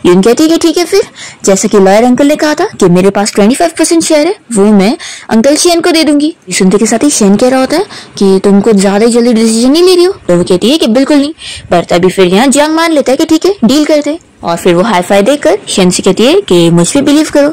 यून कहती है कि ठीक है, फिर जैसे कि लॉयर अंकल ने कहा था कि मेरे पास 25% शेयर है, वो मैं अंकल शेन को दे दूंगी। ये सुनते के साथ ही शेन कह रहा होता है कि तुम कुछ ज्यादा जल्दी डिसीजन नहीं ले रही हो। तो वो कहती है कि बिल्कुल नहीं, पर तभी फिर यहाँ जियांग मान लेता है कि ठीक है डील करते हैं। और फिर वो हाई फाई देकर शेन से कहती है कि मुझ पे बिलीव करो।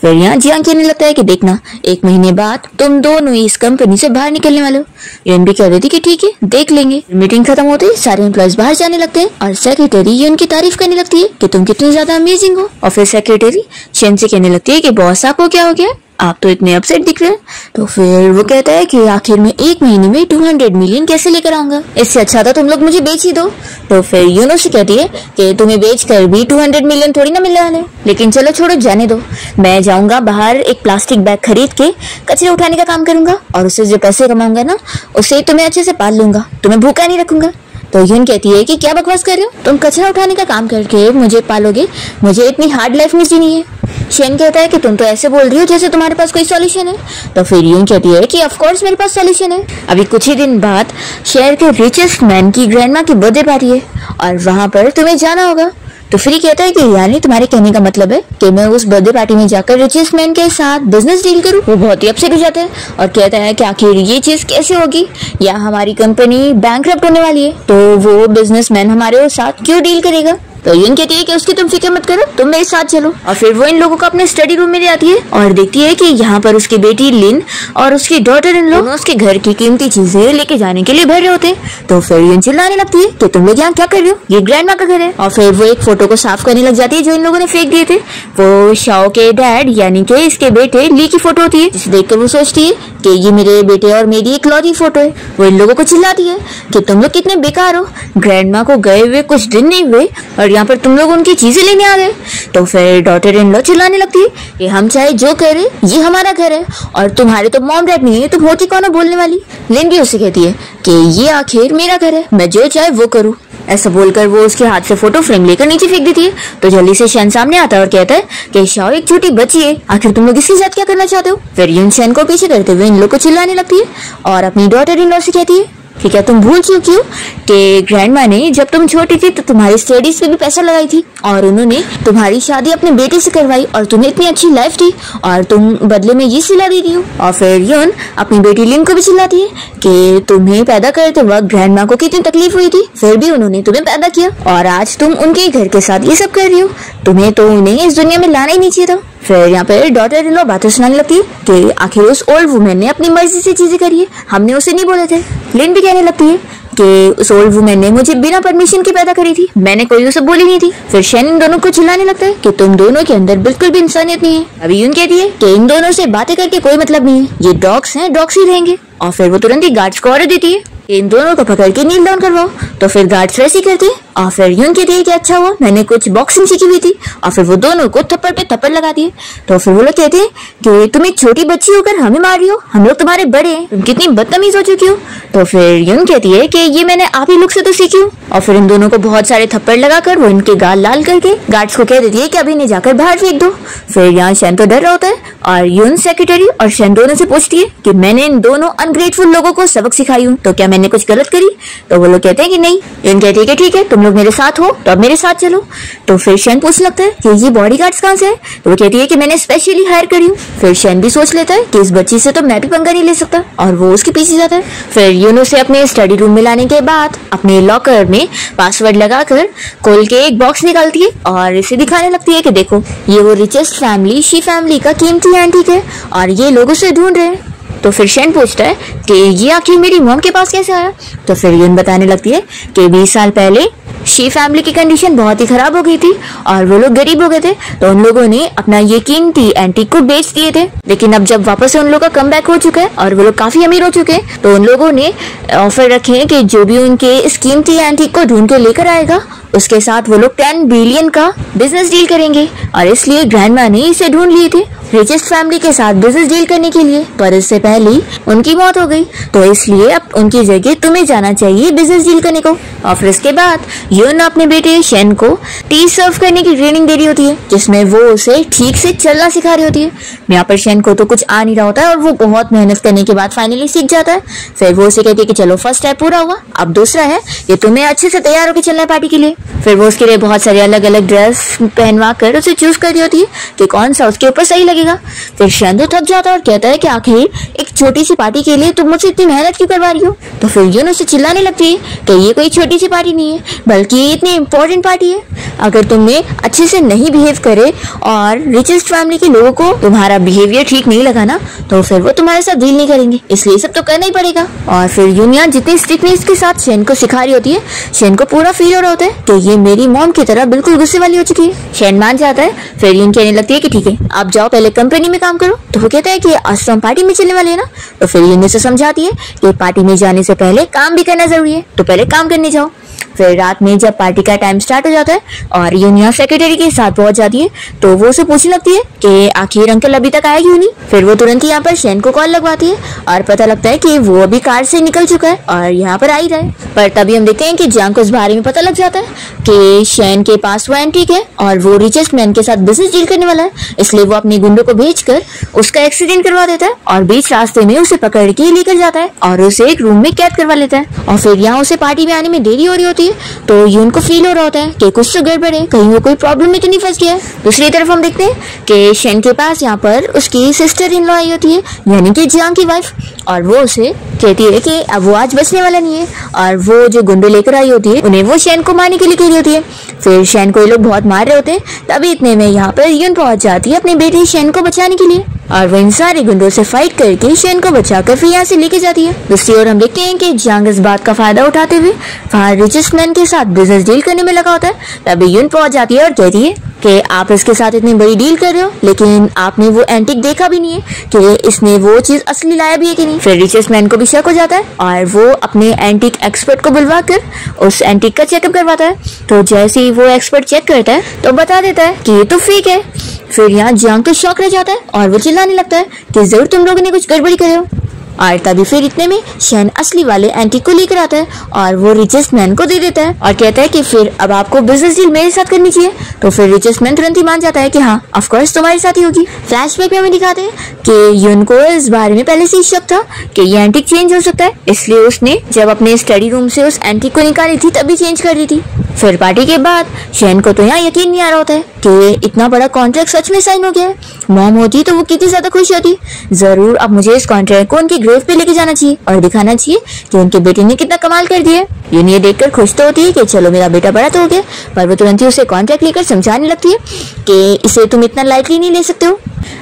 फिर यहाँ जियांग कहने लगता है कि देखना 1 महीने बाद तुम दोनों इस कंपनी से बाहर निकलने वाले हो। यून भी कह देती कि ठीक है देख लेंगे। मीटिंग खत्म होते ही सारे एम्प्लॉयज बाहर जाने लगते हैं और सेक्रेटरी यून की तारीफ करने लगती है कि तुम कितनी ज्यादा अमेजिंग हो। और फिर सेक्रेटरी शेन से कहने लगती है कि बॉस आपको क्या हो गया, आप तो इतने अपसेट दिख रहे हैं। तो फिर वो कहता है कि आखिर में 1 महीने में 200 मिलियन कैसे लेकर आऊंगा, इससे अच्छा था तुम लोग मुझे बेच ही दो। तो फिर यूनो से कहती है कि तुम्हें बेचकर भी 200 मिलियन थोड़ी ना मिलने वाले, लेकिन चलो छोड़ो जाने दो, मैं जाऊंगा बाहर एक प्लास्टिक बैग खरीद के कचरे उठाने का काम करूंगा और उससे जो पैसे कमाऊंगा ना उससे तुम्हें अच्छे से पाल लूंगा, तुम्हें भूखा नहीं रखूंगा। तो यून कहती है कि क्या बकवास कर रहे हो, तुम कचरा उठाने का काम करके मुझे पालोगे, मुझे इतनी हार्ड लाइफ नहीं जीनी है। शेन कहता है कि तुम तो ऐसे बोल रही हो जैसे तुम्हारे पास कोई सॉल्यूशन है। तो फिर यून कहती है कि ऑफ कोर्स मेरे पास सॉल्यूशन है। अभी कुछ ही दिन बाद शहर के रिचेस्ट मैन की ग्रैंडमा की बर्थडे पार्टी है और वहां पर तुम्हें जाना होगा। तो फिर कहता है कि यानी तुम्हारे कहने का मतलब है कि मैं उस बर्थडे पार्टी में जाकर रिचेस्ट मैन के साथ बिजनेस डील करूं। वो बहुत ही अपसेट हो जाता है और कहता है कि आखिर ये चीज कैसे होगी, या हमारी कंपनी बैंकरप्ट होने वाली है, तो वो बिजनेसमैन हमारे साथ क्यों डील करेगा। तो यून कहती है कि उसकी तुम फिक्र मत करो, तुम मेरे साथ चलो। और फिर वो इन लोगों को अपने स्टडी रूम में ले आती है और देखती है कि यहाँ पर उसकी बेटी लिन और उसकी डॉटर इन लोग उसके घर की कीमती चीजें लेके जाने के लिए भर रहे होते हैं। तो फिर यून चिल्लाने लगती है कि तुम लोग यहाँ क्या कर रहे हो, ये ग्रैंडमा का घर है। और फिर वो एक फोटो को साफ करने लग जाती है जो इन लोगों ने फेंक दिए थे। वो शाओ के डैड यानी कि इसके बेटे ली की फोटो होती है, जिसे देखकर वो सोचती है कि ये मेरे बेटे और मेरी इकलौती फोटो है। वो इन लोगों को चिल्लाती है कि तुम लोग कितने बेकार हो, ग्रैंडमा को गए हुए कुछ दिन नहीं हुए और यहाँ पर तुम लोग उनकी चीजें लेने आ गए। तो फिर डॉटर इन लॉ चिल्लाने लगती है कि हम चाहे जो करें, ये हमारा घर है और तुम्हारे तो मॉम डैड नहीं है, तुम होती कौन हो बोलने वाली। लिन भी उससे कहती है कि ये आखिर मेरा घर है, मैं जो चाहे वो करूँ। ऐसा बोलकर वो उसके हाथ से फोटो फ्रेम लेकर नीचे फेंक देती है। तो जल्दी से शेन सामने आता है और कहता है कि शाओ एक छोटी बच्ची है, आखिर तुम लोग इसके साथ क्या करना चाहते हो। फिर यून शेन को पीछे करते हुए इन लोग को चिल्लाने लगती है और अपनी डॉटर इन लॉ से कहती है कि क्या तुम भूल चुकी हो कि ग्रैंडमा ने जब तुम छोटी थी तो तुम्हारी स्टडीज पे भी पैसा लगाई थी और उन्होंने तुम्हारी शादी अपने बेटे से करवाई और तुम्हें इतनी अच्छी लाइफ थी और तुम बदले में ये सिला दे रही हो। और फिर यून अपनी बेटी लिन को भी चिल्लाती है कि तुम्हें पैदा करते वक्त ग्रैंडमा को कितनी तकलीफ हुई थी, फिर भी उन्होंने तुम्हें पैदा किया और आज तुम उनके घर के साथ ये सब कर रही हो, तुम्हें तो उन्हें इस दुनिया में लाना ही नहीं चाहिए था। फिर यहाँ पे डॉटर इन लॉ बातें सुनाने लगती है कि आखिर उस ओल्ड वुमेन ने अपनी मर्जी से चीजें करी है, हमने उसे नहीं बोले थे। लिन भी कहने लगती है कि उस ओल्ड वुमेन ने मुझे बिना परमिशन के पैदा करी थी, मैंने कोई उसे बोली नहीं थी। फिर शेन इन दोनों को चिल्लाने लगता है कि तुम दोनों के अंदर बिल्कुल भी इंसानियत नहीं है। अभी यून कहती है कि इन दोनों से बातें करके कोई मतलब नहीं है, ये डॉग्स हैं, डॉग्स ही रहेंगे। और फिर वो तुरंत ही गार्ड्स को ऑर्डर देती है कि इन दोनों को पकड़ के नील डाउन करवाओ। तो फिर गार्ड्स वैसे ही करते हैं और फिर यून कहती है कि अच्छा हुआ मैंने कुछ बॉक्सिंग सीखी हुई थी और फिर वो दोनों को थप्पड़ पे थप्पड़ लगा दिए। तो फिर वो लोग कहते हैं कि तुम एक छोटी बच्ची होकर हमें मार रही हो, हम लोग तुम्हारे बड़े हैं, तुम कितनी बदतमीज हो चुकी हो। तो फिर यून कहती है कि ये मैंने आप ही लोग से तो सीखी हूँ। और फिर इन दोनों को बहुत सारे थप्पड़ लगाकर वो इनके गाल लाल करके गार्ड्स को कह देती है कि अभी नहीं जाकर बाहर फेंक दो। फिर यहाँ शेन तो डर रहा होता है और यून सेक्रेटरी और शेन दोनों से पूछती है कि मैंने इन दोनों अनग्रेटफुल लोगों को सबक सिखाई हूँ, तो क्या मैंने कुछ गलत करी। तो वो लोग कहते हैं कि नहीं। यून कहती है कि ठीक है तुम लोग मेरे साथ हो तो अब मेरे साथ चलो। तो फिर शेन पूछ लगता है कि ये बॉडीगार्ड्स कहाँ से है। तो वो कहती है कि मैंने स्पेशली हायर करी हूँ। फिर शेन भी सोच लेता है कि इस बच्ची से तो मैं भी पंगा नहीं ले सकता और वो उसके पीछे जाता है। फिर यून उसे अपने स्टडी रूम में लाने के बाद अपने लॉकर में पासवर्ड लगाकर खोल के एक बॉक्स निकालती है और इसे दिखाने लगती है कि देखो ये वो रिचेस्ट फैमिली शी फैमिली का कीमती एंटीक है और ये लोग उसे ढूंढ रहे हैं। तो फिर शेन पूछता है कि ये आखिर मेरी मॉम के पास कैसे आया। तो फिर यून बताने लगती है कि 20 साल पहले शी फैमिली की कंडीशन बहुत ही खराब हो गई थी और वो लोग गरीब हो गए थे, तो उन लोगों ने अपना ये कीमती एंटीक को बेच दिए थे। लेकिन अब जब वापस से उन लोगों का कमबैक हो चुका है और वो लोग काफी अमीर हो चुके हैं, तो उन लोगों ने ऑफर रखे हैं कि जो भी उनके इस कीमती एंटीक को ढूंढ के लेकर आएगा उसके साथ वो लोग 10 बिलियन का बिजनेस डील करेंगे। और इसलिए ग्रैंडमा ने इसे ढूंढ लिए थे रिचेस्ट फैमिली के साथ बिजनेस डील करने के लिए, पर इससे पहले उनकी मौत हो गई, तो इसलिए अब उनकी जगह तुम्हें जाना चाहिए बिजनेस डील करने को। और फिर इसके बाद यून अपने बेटे शेन को टी सर्व करने की ट्रेनिंग दे रही होती है, जिसमें वो उसे ठीक से चलना सिखा रही होती है। यहाँ पर शेन को तो कुछ आ नहीं रहा होता है और वो बहुत मेहनत करने के बाद फाइनली सीख जाता है। फिर वो उसे कहती है कि चलो फर्स्ट स्टेप पूरा हुआ, अब दूसरा है कि तुम्हें अच्छे से तैयार होकर चलना है पार्टी के लिए। फिर वो उसके लिए बहुत सारे अलग अलग ड्रेस पहनवा कर उसे चूज कर रही होती है कि कौन सा उसके ऊपर सही लगेगा। फिर शेन तो थक जाता है और कहता है कि आखिर एक छोटी सी पार्टी के लिए तुम मुझसे इतनी मेहनत क्यों करवा रही हो। तो फिर यून उसे चिल्लाने लगती है कि ये कोई छोटी सी पार्टी नहीं है, बल्कि ये इतनी इंपॉर्टेंट पार्टी है। अगर तुमने अच्छे से नहीं बिहेव करे और रिचेस्ट फैमिली के लोगों को तुम्हारा बिहेवियर ठीक नहीं लगा ना, तो फिर वो तुम्हारे साथ डील नहीं करेंगे, इसलिए सब तो करना ही पड़ेगा। और फिर यून यहाँ जितनी स्ट्रिक्टनेस के साथ शेन को सिखा रही होती है, शेन को पूरा फील हो रहा होता है कि ये मेरी मॉम की तरह बिल्कुल गुस्से वाली हो चुकी है। शेन मान जाता है। फिर यून कहने लगती है कि ठीक है आप जाओ पहले कंपनी में काम करो। तो वो कहता है कि आज तो हम पार्टी में चलने वाले हैं ना। तो फिर यून उसे समझाती है कि पार्टी में जाने से पहले काम भी करना जरूरी है, तो पहले काम करने जाओ। फिर रात में जब पार्टी का टाइम स्टार्ट हो जाता है और यून यहाँ सेक्रेटरी के साथ पहुंच जाती है, तो वो उसे पूछने लगती है कि आखिर अंकल अभी तक आए क्यों नहीं। फिर वो तुरंत ही यहाँ पर शेन को कॉल लगवाती है और पता लगता है कि वो अभी कार से निकल चुका है और यहाँ पर आ ही रहा है। पर तभी हम देखते हैं कि जियांग को इस बारे में पता लग जाता है कि शेन के पास वो एंटीक है और वो रिचेस्ट मैन के साथ बिजनेस डील करने वाला है, इसलिए वो अपने गुंडों को भेजकर उसका एक्सीडेंट करवा देता है और बीच रास्ते में उसे पकड़ के लेकर जाता है और उसे एक रूम में कैद करवा लेता है। और फिर यहाँ उसे पार्टी में आने में देरी हो रही होती है, तो यून को फील हो रहा होता है कि कुछ तो गड़बड़ है, कहीं वो कोई प्रॉब्लम में तो नहीं फंस गया है। दूसरी तरफ हम देखते हैं कि शेन के पास यहाँ पर उसकी सिस्टर इन लॉ आई होती है, यानी कि जियांग की वाइफ, और वो उसे कहती है कि अब वो आज बचने वाला नहीं है और वो जो गुंडे लेकर आई होती है उन्हें वो शेन को मारने के लिए कह रही होती है। फिर शेन को ये लोग बहुत मार रहे होते हैं, तभी इतने में यहाँ पर यून पहुंच जाती है अपनी बेटी शेन को बचाने के लिए और वो इन सारे गुंडों से फाइट करके शेन को बचाकर फिर यहाँ से लेके जाती है। दूसरी ओर हम देखते हैं कि जियांग इस बात का फायदा उठाते हुए वहाँ रिचेस्ट मैन के साथ बिजनेस डील करने में लगा होता है। तभी यून पहुंच जाती है और कहती है कि आप इसके साथ इतनी बड़ी डील कर रहे हो, लेकिन आपने वो एंटिक देखा भी नहीं है कि इसने वो चीज असली लाया भी है कि नहीं। फिर रिचेस्ट मैन को भी शक हो जाता है और वो अपने एंटिक एक्सपर्ट को बुलवा कर उस एंटिक का चेकअप करवाता है। तो जैसे ही वो एक्सपर्ट चेक करता है तो बता देता है कि ये तो फेक है। फिर यहाँ जियांग तो शॉक रह जाता है और वो चिल्लाने लगता है कि जरूर तुम लोगों ने कुछ गड़बड़ी करे हो। और तभी फिर इतने में शेन असली वाले एंटिक को लेकर आता है और वो रिचेस्ट मैन को दे देता है और कहता है कि फिर अब आपको बिजनेस डील मेरे साथ करनी चाहिए। तो फिर रिचेस्ट मैन तुरंत ही मान जाता है कि हाँ ऑफ कोर्स तुम्हारे साथ ही होगी। फ्लैशबैक में हमें दिखाते हैं कि यून को इस बारे में पहले से ही शक था कि ये एंटिक चेंज हो सकता है, इसलिए उसने जब अपने स्टडी रूम से उस एंटिक को निकाली थी तभी चेंज कर दी थी। फिर पार्टी के बाद शेन को तो यहाँ यकीन नहीं आ रहा होता है कि इतना बड़ा कॉन्ट्रैक्ट सच में साइन हो गया है। मॉम होती तो वो कितनी ज्यादा खुश होती। जरूर अब मुझे इस कॉन्ट्रैक्ट को उनके ग्रेव पे लेके जाना चाहिए और दिखाना चाहिए कि उनके बेटे ने कितना कमाल कर दिया। यून ये देखकर खुश तो होती है कि चलो मेरा बेटा बड़ा तो हो गया, पर वो तुरंत ही उसे कॉन्ट्रैक्ट लेकर समझाने लगती है कि इसे तुम इतना लाइटली नहीं ले सकते हो।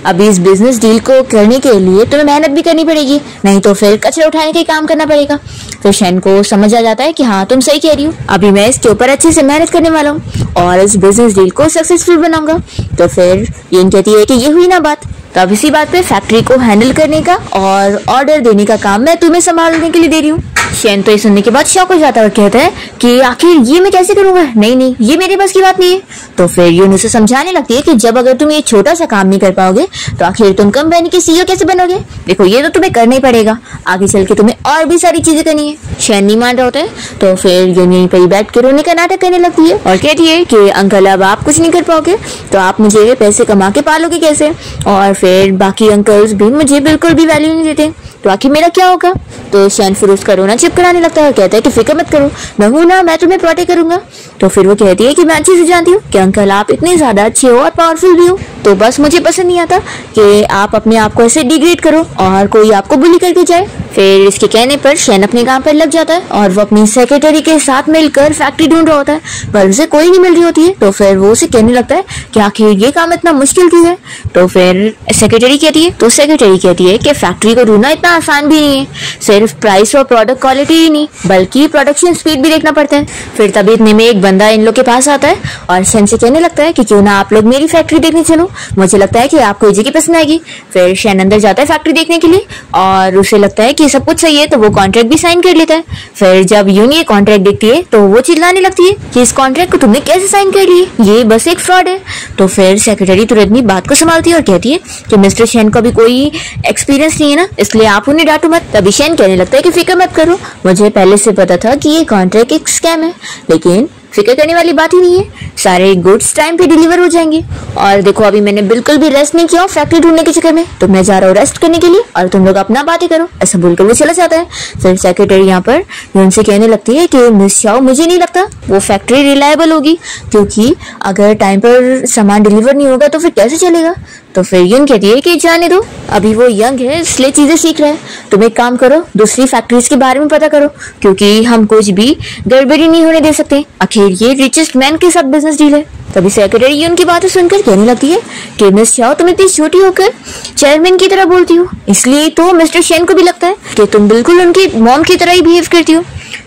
अभी इस बिजनेस डील को करने के लिए तुम्हें मेहनत भी करनी पड़ेगी, नहीं तो फिर कचरा उठाने के काम करना पड़ेगा। फिर शेन को समझ आ जाता है कि हाँ तुम सही कह रही हो, अभी मैं इसके ऊपर अच्छे से मेहनत करने वाला हूँ और इस बिजनेस डील को सक्सेसफुल बनाऊंगा। तो फिर यून कहती है कि ये हुई ना बात, तो अब इसी बात पे फैक्ट्री को हैंडल करने का और ऑर्डर देने का काम मैं तुम्हें संभालने के लिए दे रही हूँ। शेन तो ये सुनने के बाद शॉक हो जाता है और कहता है कि आखिर ये मैं कैसे करूंगा, नहीं ये मेरे बस की बात नहीं है। तो फिर यून उसे समझाने लगती है कि जब अगर तुम ये छोटा सा काम नहीं कर पाओगे तो आखिर तुम कंपनी के सीईओ कैसे बनोगे। देखो ये तो तुम्हें करना ही पड़ेगा, आगे चल के तुम्हें और भी सारी चीजें करनी है। शेन नहीं मान रहा होता है तो फिर यून यहीं पर बैठ के रोने का नाटक करने लगती है और कहती है कि अंकल अब आप कुछ नहीं कर पाओगे तो आप मुझे पैसे कमा के पालोगे कैसे, और फिर बाकी अंकल्स भी मुझे बिल्कुल भी वैल्यू नहीं देते, तो आखिर मेरा क्या होगा। तो शेन फिर उसका रोना चिप कराने लगता है और कहता है कि फिक्र मत करो, मैं हूं ना, मैं तुम्हें प्रोटेक्ट करूंगा। तो फिर वो कहती है कि मैं अच्छे से जानती हूँ कि अंकल आप इतने ज्यादा अच्छे हो और पावरफुल भी हो, तो बस मुझे पसंद नहीं आता कि आप अपने आप को ऐसे डिग्रेड करो और कोई आपको बुली करके जाए। फिर इसके कहने पर शेन अपने काम पर लग जाता है और वो अपनी सेक्रेटरी के साथ मिलकर फैक्ट्री ढूंढ रहा होता है, पर उसे कोई नहीं मिल रही होती है। तो फिर वो उसे कहने लगता है कि आखिर ये काम इतना मुश्किल क्यों है। तो फिर सेक्रेटरी कहती है कि फैक्ट्री को ढूंढना इतना आसान भी नहीं है, सिर्फ प्राइस और प्रोडक्ट क्वालिटी ही नहीं बल्कि प्रोडक्शन स्पीड भी देखना पड़ता है। फिर तभी इतने में एक बंदा इन लोग के पास आता है और शेन से कहने लगता है कि क्यों ना आप लोग मेरी फैक्ट्री देखने चलो, मुझे लगता है कि आपको ये जगह पसंद आएगी। फिर शेन अंदर जाता है फैक्ट्री देखने के लिए और उसे लगता है कि सब कुछ सही है, तो वो कॉन्ट्रैक्ट भी साइन कर लेता है। फिर जब यून ये कॉन्ट्रैक्ट देखती है तो वो चिल्लाने लगती है कि इस कॉन्ट्रैक्ट को तुमने कैसे साइन कर लिया, ये बस एक फ्रॉड है। तो फिर सेक्रेटरी तुरंत अपनी बात को संभालती है और कहती है कि मिस्टर शेन को भी कोई एक्सपीरियंस नहीं है ना, इसलिए आप उन्हें डांटो मत। तभी शेन कहने लगता है कि फिक्र मत करो, मुझे पहले से पता था कि ये कॉन्ट्रैक्ट एक स्कैम है, लेकिन फिक्र करने वाली बात ही नहीं है, सारे गुड्स टाइम पे डिलीवर हो जाएंगे। और देखो अभी मैंने बिल्कुल भी रेस्ट नहीं किया फैक्ट्री ढूंढने के चक्कर में, तो मैं जा रहा हूँ रेस्ट करने के लिए और तुम लोग अपना बातें करो, ऐसा बोलकर वो चला जाता है। फिर सेक्रेटरी यहाँ पर यून से कहने लगती है कि मिस शाओ मुझे नहीं लगता वो फैक्ट्री रिलायबल होगी, क्योंकि अगर टाइम पर सामान डिलीवर नहीं होगा तो फिर कैसे चलेगा। तो फिर यून कहती है कि जाने दो, अभी वो यंग है इसलिए चीजें सीख रहा है, तुम एक काम करो दूसरी फैक्ट्रीज के बारे में पता करो, क्योंकि हम कुछ भी गड़बड़ी नहीं होने दे सकते, आखिर ये रिचेस्ट मैन के साथ बिजनेस डील है। तभी सेक्रेटरी यून की बातें सुनकर कहने लगती है कि मिस शाओ तुम इतनी छोटी होकर चेयरमैन की तरह बोलती हो, इसलिए तो मिस्टर शेन को भी लगता है कि तुम बिल्कुल उनकी मॉम की तरह ही बिहेव करती हो।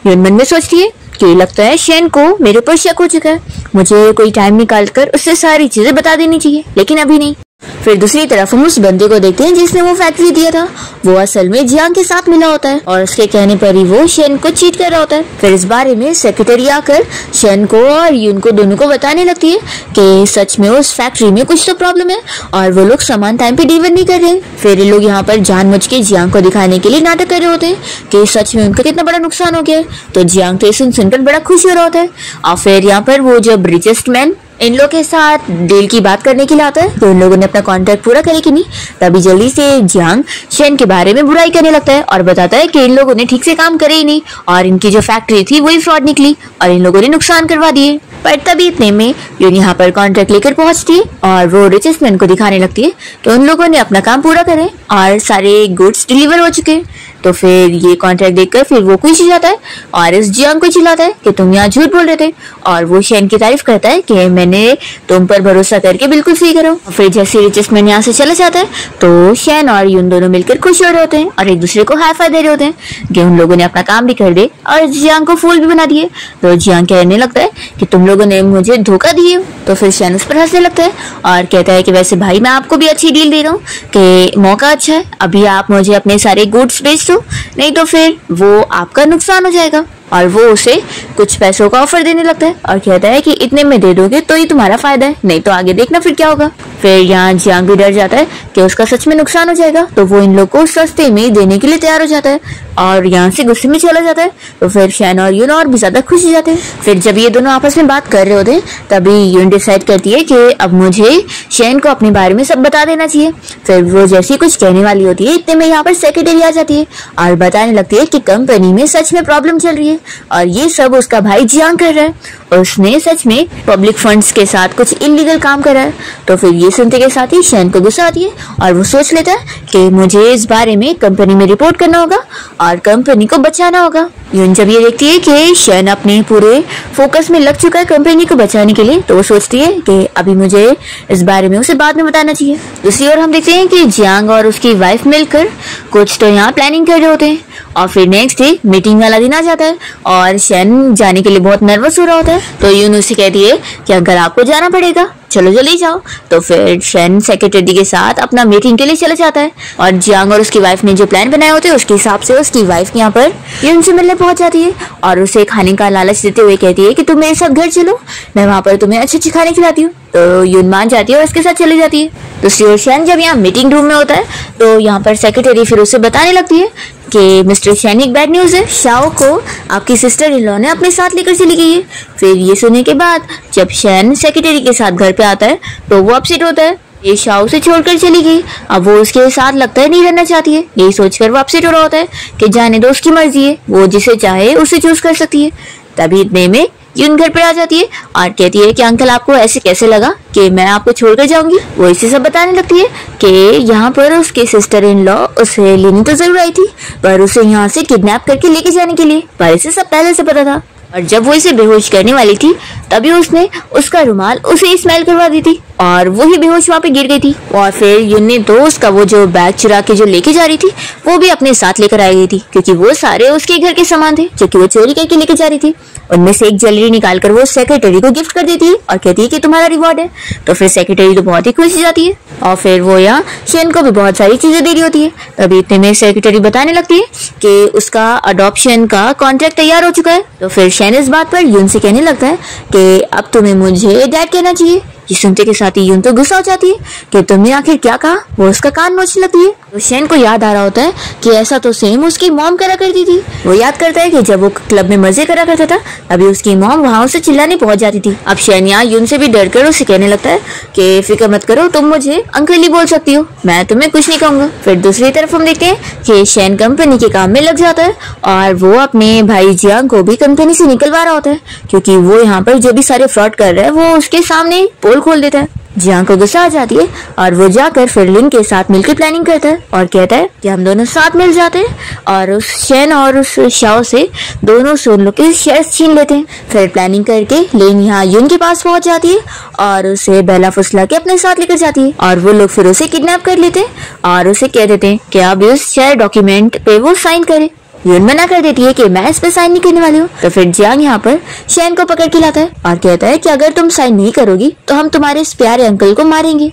यून मन में सोचती है कि लगता है शेन को मेरे ऊपर शक हो चुका है, मुझे कोई टाइम निकाल कर उससे सारी चीजें बता देनी चाहिए, लेकिन अभी नहीं। फिर दूसरी तरफ हम उस बंदे को देखते हैं जिसने वो फैक्ट्री दिया था, वो असल में जियांग के साथ मिला होता है और उसके कहने पर ही वो शेन को चीट कर रहा होता है। फिर इस बारे में सेक्रेटरी आकर शेन को और यून को दोनों को बताने लगती है कि सच में उस फैक्ट्री में कुछ तो प्रॉब्लम है और वो लोग सामान टाइम पे डिलीवर नहीं कर रहे। फिर ये लोग यहाँ पर जानबूझ के जियांग को दिखाने के लिए नाटक कर रहे होते हैं कि सच में उनका कितना बड़ा नुकसान हो गया है। तो जियांग तो सुनकर बड़ा खुश हो रहा होता है। और फिर यहाँ पर वो जब रिचेस्ट मैन इन लोग के साथ डील की बात करने के लिए आता है तो इन लोगों ने अपना कॉन्ट्रैक्ट पूरा करे कि नहीं, तभी जल्दी से जियांग शेन के बारे में बुराई करने लगता है और बताता है कि इन लोगों ने ठीक से काम करे ही नहीं और इनकी जो फैक्ट्री थी वही फ्रॉड निकली और इन लोगों ने नुकसान करवा दिए। पर तभी इतने में यून यहाँ पर कॉन्ट्रैक्ट लेकर पहुंचती है और वो रिचेस्ट मैन को दिखाने लगती है कि उन लोगों ने अपना काम पूरा करे और सारे गुड्स डिलीवर हो चुके। तो फिर ये कॉन्ट्रैक्ट देखकर फिर वो खुश हो जाता है और इस जियांग को चिल्लाता है कि तुम यहाँ झूठ बोल रहे थे, और वो शेन की तारीफ करता है कि मैंने तुम पर भरोसा करके बिल्कुल सही करो। फिर जैसे रिचेस्ट मैन यहाँ से चला जाता है तो शेन और यून दोनों मिलकर खुश हो रहे होते हैं और एक दूसरे को हाई फाई दे रहे होते हैं कि उन लोगों ने अपना काम भी कर दिए और जियांग को फूल भी बना दिए। तो जियांग कहने लगता है कि तुम लोगों ने मुझे धोखा दिए। तो फिर शैन उस पर हंसने लगता है और कहता है कि वैसे भाई मैं आपको भी अच्छी डील दे रहा हूँ कि मौका अच्छा है, अभी आप मुझे अपने सारे गुड्स बेच दो, नहीं तो फिर वो आपका नुकसान हो जाएगा। और वो उसे कुछ पैसों का ऑफर देने लगता है और कहता है कि इतने में दे दोगे तो ही तुम्हारा फायदा है, नहीं तो आगे देखना फिर क्या होगा। फिर यहाँ जियांग भी डर जाता है कि उसका सच में नुकसान हो जाएगा, तो वो इन लोग को सस्ते में देने के लिए तैयार हो जाता है और यहाँ से गुस्से में चला जाता है। तो फिर शैन और यून और भी ज्यादा खुश हो जाते हैं। फिर जब ये दोनों आपस में बात कर रहे होते हैं तभी यून डिसाइड करती है कि अब मुझे शैन को अपने बारे में सब बता देना चाहिए। फिर वो जैसे कुछ कहने वाली होती है इतने में यहाँ पर सेक्रेटरी आ जाती है और बताने लगती है कि कंपनी में सच में प्रॉब्लम चल रही है और ये सब उसका भाई जियांग कर रहा है। उसने सच में पब्लिक फंड्स के साथ कुछ इलीगल काम करा है। तो फिर ये सुनते के साथ ही शैन को गुस्सा आती है और वो सोच लेता है कि मुझे इस बारे में कंपनी में रिपोर्ट करना होगा और कंपनी को बचाना होगा। यून जब ये देखती है कि शैन अपने पूरे फोकस में लग चुका है कंपनी को बचाने के लिए, तो वो सोचती है कि अभी मुझे इस बारे में उसे बाद में बताना चाहिए। दूसरी ओर हम देखते हैं कि जियांग और उसकी वाइफ मिलकर कुछ तो यहाँ प्लानिंग कर रहे होते हैं और फिर नेक्स्ट डे मीटिंग वाला दिन आ जाता है और शैन जाने के लिए बहुत नर्वस हो रहा होता है। तो यून उसे कहती है कि अगर आपको जाना पड़ेगा चलो जल्दी जाओ। तो फिर शैन सेक्रेटरी के साथ अपना मीटिंग के लिए चला जाता है और जियांग और उसकी वाइफ ने जो प्लान बनाए होते हैं उसके हिसाब से उसकी वाइफ यहाँ पर यून से मिलने पहुंच जाती है और उसे खाने का लालच देते हुए कहती है कि तुम मेरे साथ घर चलो, मैं वहां पर तुम्हें अच्छे अच्छे खाने खिलाती हूँ। तो यून मान जाती है और उसके साथ चली जाती है। दूसरी ओर शैन जब यहाँ मीटिंग रूम में होता है तो यहाँ पर सेक्रेटरी फिर उसे बताने लगती है कि मिस्टर शैन एक बैड न्यूज है, शाओ को आपकी सिस्टर इन लॉ ने अपने साथ लेकर चली गई है। फिर ये सुनने के बाद जब शैन सेक्रेटरी के साथ घर पे आता है तो वो अपसेट होता है, ये शाओ से छोड़कर चली गई, अब वो उसके साथ लगता है नहीं रहना चाहती है। यही सोचकर वो अपसेट हो रहा होता है कि जाने दो, उसकी मर्जी है, वो जिसे चाहे उसे चूज कर सकती है। तभी इतने में यून घर पर आ जाती है और कहती है कि अंकल आपको ऐसे कैसे लगा कि मैं आपको छोड़कर जाऊंगी। वो इसे सब बताने लगती है कि यहाँ पर उसके सिस्टर इन लॉ उसे लेने तो जरूर आई थी पर उसे यहाँ से किडनैप करके लेके जाने के लिए, पर इसे सब पहले से पता था। और जब वो इसे बेहोश करने वाली थी तभी उसने उसका रुमाल उसे स्मेल करवा दी थी और वो ही बेहोश वहाँ पे गिर गई थी। और फिर यून ने तो उसका वो जो बैग चुरा के जो लेके जा रही थी वो भी अपने साथ लेकर आई गई थी क्योंकि वो सारे उसके घर के सामान थे जो कि वो चोरी करके लेके जा रही थी। उनमें से एक ज्वेलरी निकाल कर वो सेक्रेटरी को गिफ्ट कर देती है और कहती है कि तुम्हारा रिवॉर्ड है। तो फिर सेक्रेटरी तो बहुत ही खुश हो जाती है और फिर वो यहाँ शैन को भी बहुत सारी चीजें दे रही होती है। तभी इतने में सेक्रेटरी बताने लगती है कि उसका अडॉप्शन का कॉन्ट्रैक्ट तैयार हो चुका है। तो फिर शैन इस बात पर यून से कहने लगता है कि अब तुम्हें मुझे डैड कहना चाहिए। ये सुनते के साथ ही यून तो गुस्सा हो जाती है कि तुमने आखिर क्या कहा, वो उसका कान नोचने लगती है। तो शैन को याद आ रहा होता है कि ऐसा तो सेम उसकी मॉम करा करती थी। वो याद करता है कि जब वो क्लब में मजे करा करता था अभी उसकी मॉम वहाँ उसे चिल्लाने पहुंच जाती थी। अब शैन यहाँ यून से भी डर कर उसे कहने लगता है कि फिक्र मत करो, तुम मुझे अंकल ही बोल सकती हो, मैं तुम्हें कुछ नहीं कहूंगा। फिर दूसरी तरफ हम देखते हैं कि शैन कंपनी के काम में लग जाता है और वो अपने भाई जियांग को भी कंपनी से निकलवा रहा होता है क्योंकि वो यहाँ पर जो भी सारे फ्रॉड कर रहा है वो उसके सामने पोल खोल देता है। जियांग को गुस्सा आ जाती है और वो जाकर फिर लिन के साथ मिलकर प्लानिंग करता है और कहता है कि हम दोनों साथ मिल जाते हैं और उस शैन और उस शाओ से दोनों से उन लोग के शेयर्स छीन लेते हैं। फिर प्लानिंग करके लिन यहाँ यून के पास पहुंच जाती है और उसे बहला फुसला के अपने साथ लेकर जाती है और वो लोग फिर उसे किडनैप कर लेते हैं और उसे कह देते हैं कि अब इस शेयर डॉक्यूमेंट पे वो साइन करे। यून मना कर देती है कि मैं इस पे साइन नहीं करने वाली हूँ। तो फिर जियांग यहाँ पर शैन को पकड़ के लाता है और कहता है कि अगर तुम साइन नहीं करोगी तो हम तुम्हारे इस प्यारे अंकल को मारेंगे।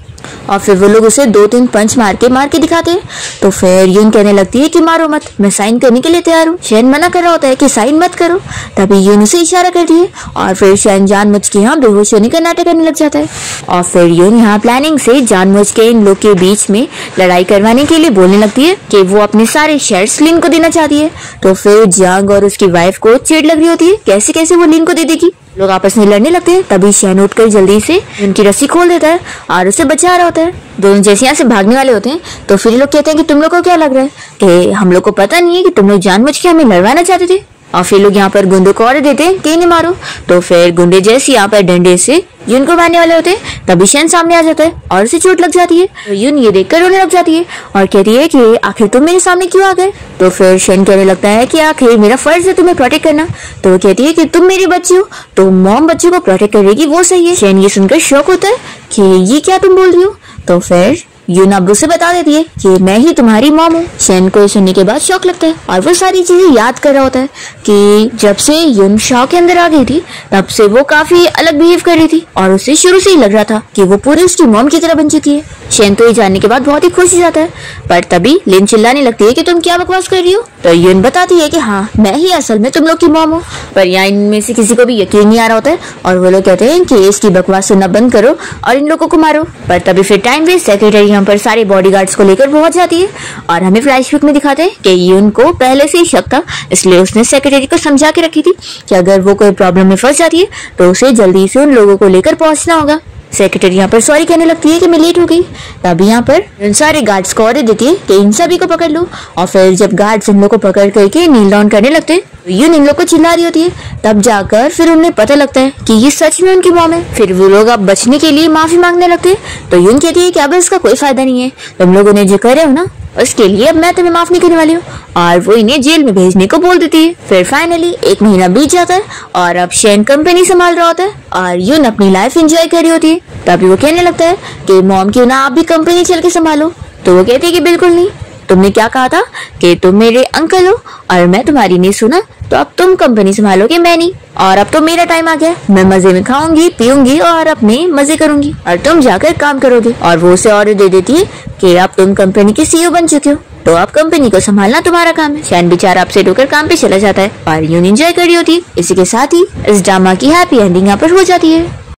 और फिर वो लोग उसे 2-3 पंच मार के दिखाते हैं। तो फिर यून कहने लगती है कि मारो मत, मैं साइन करने के लिए तैयार हूँ। शैन मना कर रहा होता है कि साइन मत करो, तभी यून उसे इशारा करती है और फिर शैन जानबूझ के यहाँ बेहोश होने का नाटक करने लग जाता है। और फिर यून यहाँ प्लानिंग से जानबूझ के इन लोग के बीच में लड़ाई करवाने के लिए बोलने लगती है कि वो अपने सारे शेयर्स लिन को देना चाहती है। तो फिर जियांग और उसकी वाइफ को चिढ़ लग रही होती है कैसे कैसे वो लिन को दे देगी। लोग आपस में लड़ने लगते हैं। तभी शैन उठकर जल्दी से उनकी रस्सी खोल देता है और उसे बचा रहा होता है। दोनों जैसे यहाँ से भागने वाले होते हैं तो फिर लोग कहते हैं कि तुम लोग को क्या लग रहा है कि हम लोग को पता नहीं है कि तुम लोग जानबूझ के हमें लड़वाना चाहते थे। और फिर लोग यहाँ पर गुंडों को ऑर्डर देते हैं कि इन्हें मारो। तो फिर गुंडे जैसे यहाँ पर डंडे से यून को मारने वाले होते हैं तभी शैन सामने आ जाता है और उसे चोट लग जाती है। तो यून ये देखकर रोने लग जाती है और कहती है कि आखिर तुम मेरे सामने क्यों आ गए। तो फिर शैन कहने लगता है कि आखिर मेरा फर्ज है तुम्हें प्रोटेक्ट करना। तो वो कहती है कि तुम मेरी बच्ची हो तो मॉम बच्ची को प्रोटेक्ट करेगी, वो सही है। शैन ये सुनकर शॉक होता है कि ये क्या तुम बोल रही हो। तो फिर यून अब उसे बता देती है कि मैं ही तुम्हारी मॉम हूँ। शेन को ये सुनने के बाद शौक लगता है और वो सारी चीजें याद कर रहा होता है कि जब से यून शॉक के अंदर आ गई थी तब से वो काफी अलग बिहेव कर रही थी और उसे शुरू से ही लग रहा था कि वो पूरी उसकी मॉम की तरह बन चुकी है। शेन तो ये जानने के बाद बहुत ही खुश हो जाता है, पर तभी लिन चिल्लाने लगती है कि तुम क्या बकवास कर रही हो। तो यून बताती है कि हाँ, मैं ही असल में तुम लोग की मॉम हूँ। पर यहाँ इनमें से किसी को भी यकीन नहीं आ रहा होता है और वो लोग कहते हैं कि इसकी बकवास सुनना बंद करो और इन लोगों को मारो। पर तभी फिर टाइम वेस्ट सेक्रेटरी यहाँ पर सारे बॉडीगार्ड्स को लेकर पहुंच जाती है और हमें फ्लैशबैक में दिखाते हैं कि यून को पहले से ही शक था, इसलिए उसने सेक्रेटरी को समझा के रखी थी कि अगर वो कोई प्रॉब्लम में फंस जाती है तो उसे जल्दी से उन लोगों को लेकर पहुंचना होगा। सेक्रेटरी यहाँ पर सॉरी कहने लगती है कि मैं लेट हो गई। तभी यहाँ पर इन सारे गार्ड्स को ऑर्डर देती है कि इन सभी को पकड़ लो और फिर जब गार्ड्स इन लोग को पकड़ करके नील डाउन करने लगते हैं तो यून इन लोग को चिल्ला रही होती है। तब जाकर फिर उन्हें पता लगता है कि ये सच में उनकी मॉम है। फिर वो लोग अब बचने के लिए माफी मांगने लगते हैं तो यून कहती है कि अब इसका कोई फायदा नहीं है, तुम लोगों ने जो करे हो ना उसके लिए अब मैं तुम्हें माफ नहीं करने वाली हूँ और वो इन्हें जेल में भेजने को बोल देती है। फिर फाइनली 1 महीना बीत जाता है और अब शेन कंपनी संभाल रहा होता है और यून अपनी लाइफ एंजॉय कर रही होती है। तभी वो कहने लगता है कि मॉम क्यों ना आप भी कंपनी चल के संभालो। तो वो कहती है कि बिल्कुल नहीं, तुमने क्या कहा था कि तुम मेरे अंकल हो और मैं तुम्हारी नहीं सुना, तो अब तुम कंपनी संभालोगे, मैं नहीं। और अब तो मेरा टाइम आ गया, मैं मजे में खाऊंगी पीऊंगी और अपने मजे करूंगी और तुम जाकर काम करोगे। और वो उसे ऑर्डर दे देती है कि अब तुम कंपनी के सीईओ बन चुके हो, तो अब कंपनी को संभालना तुम्हारा काम है। शैन बेचारा अपसेट होकर काम पे चला जाता है और यून एंजॉय कर रही होती है। इसी के साथ ही इस ड्रामा की हैप्पी एंडिंग यहाँ पर हो जाती है।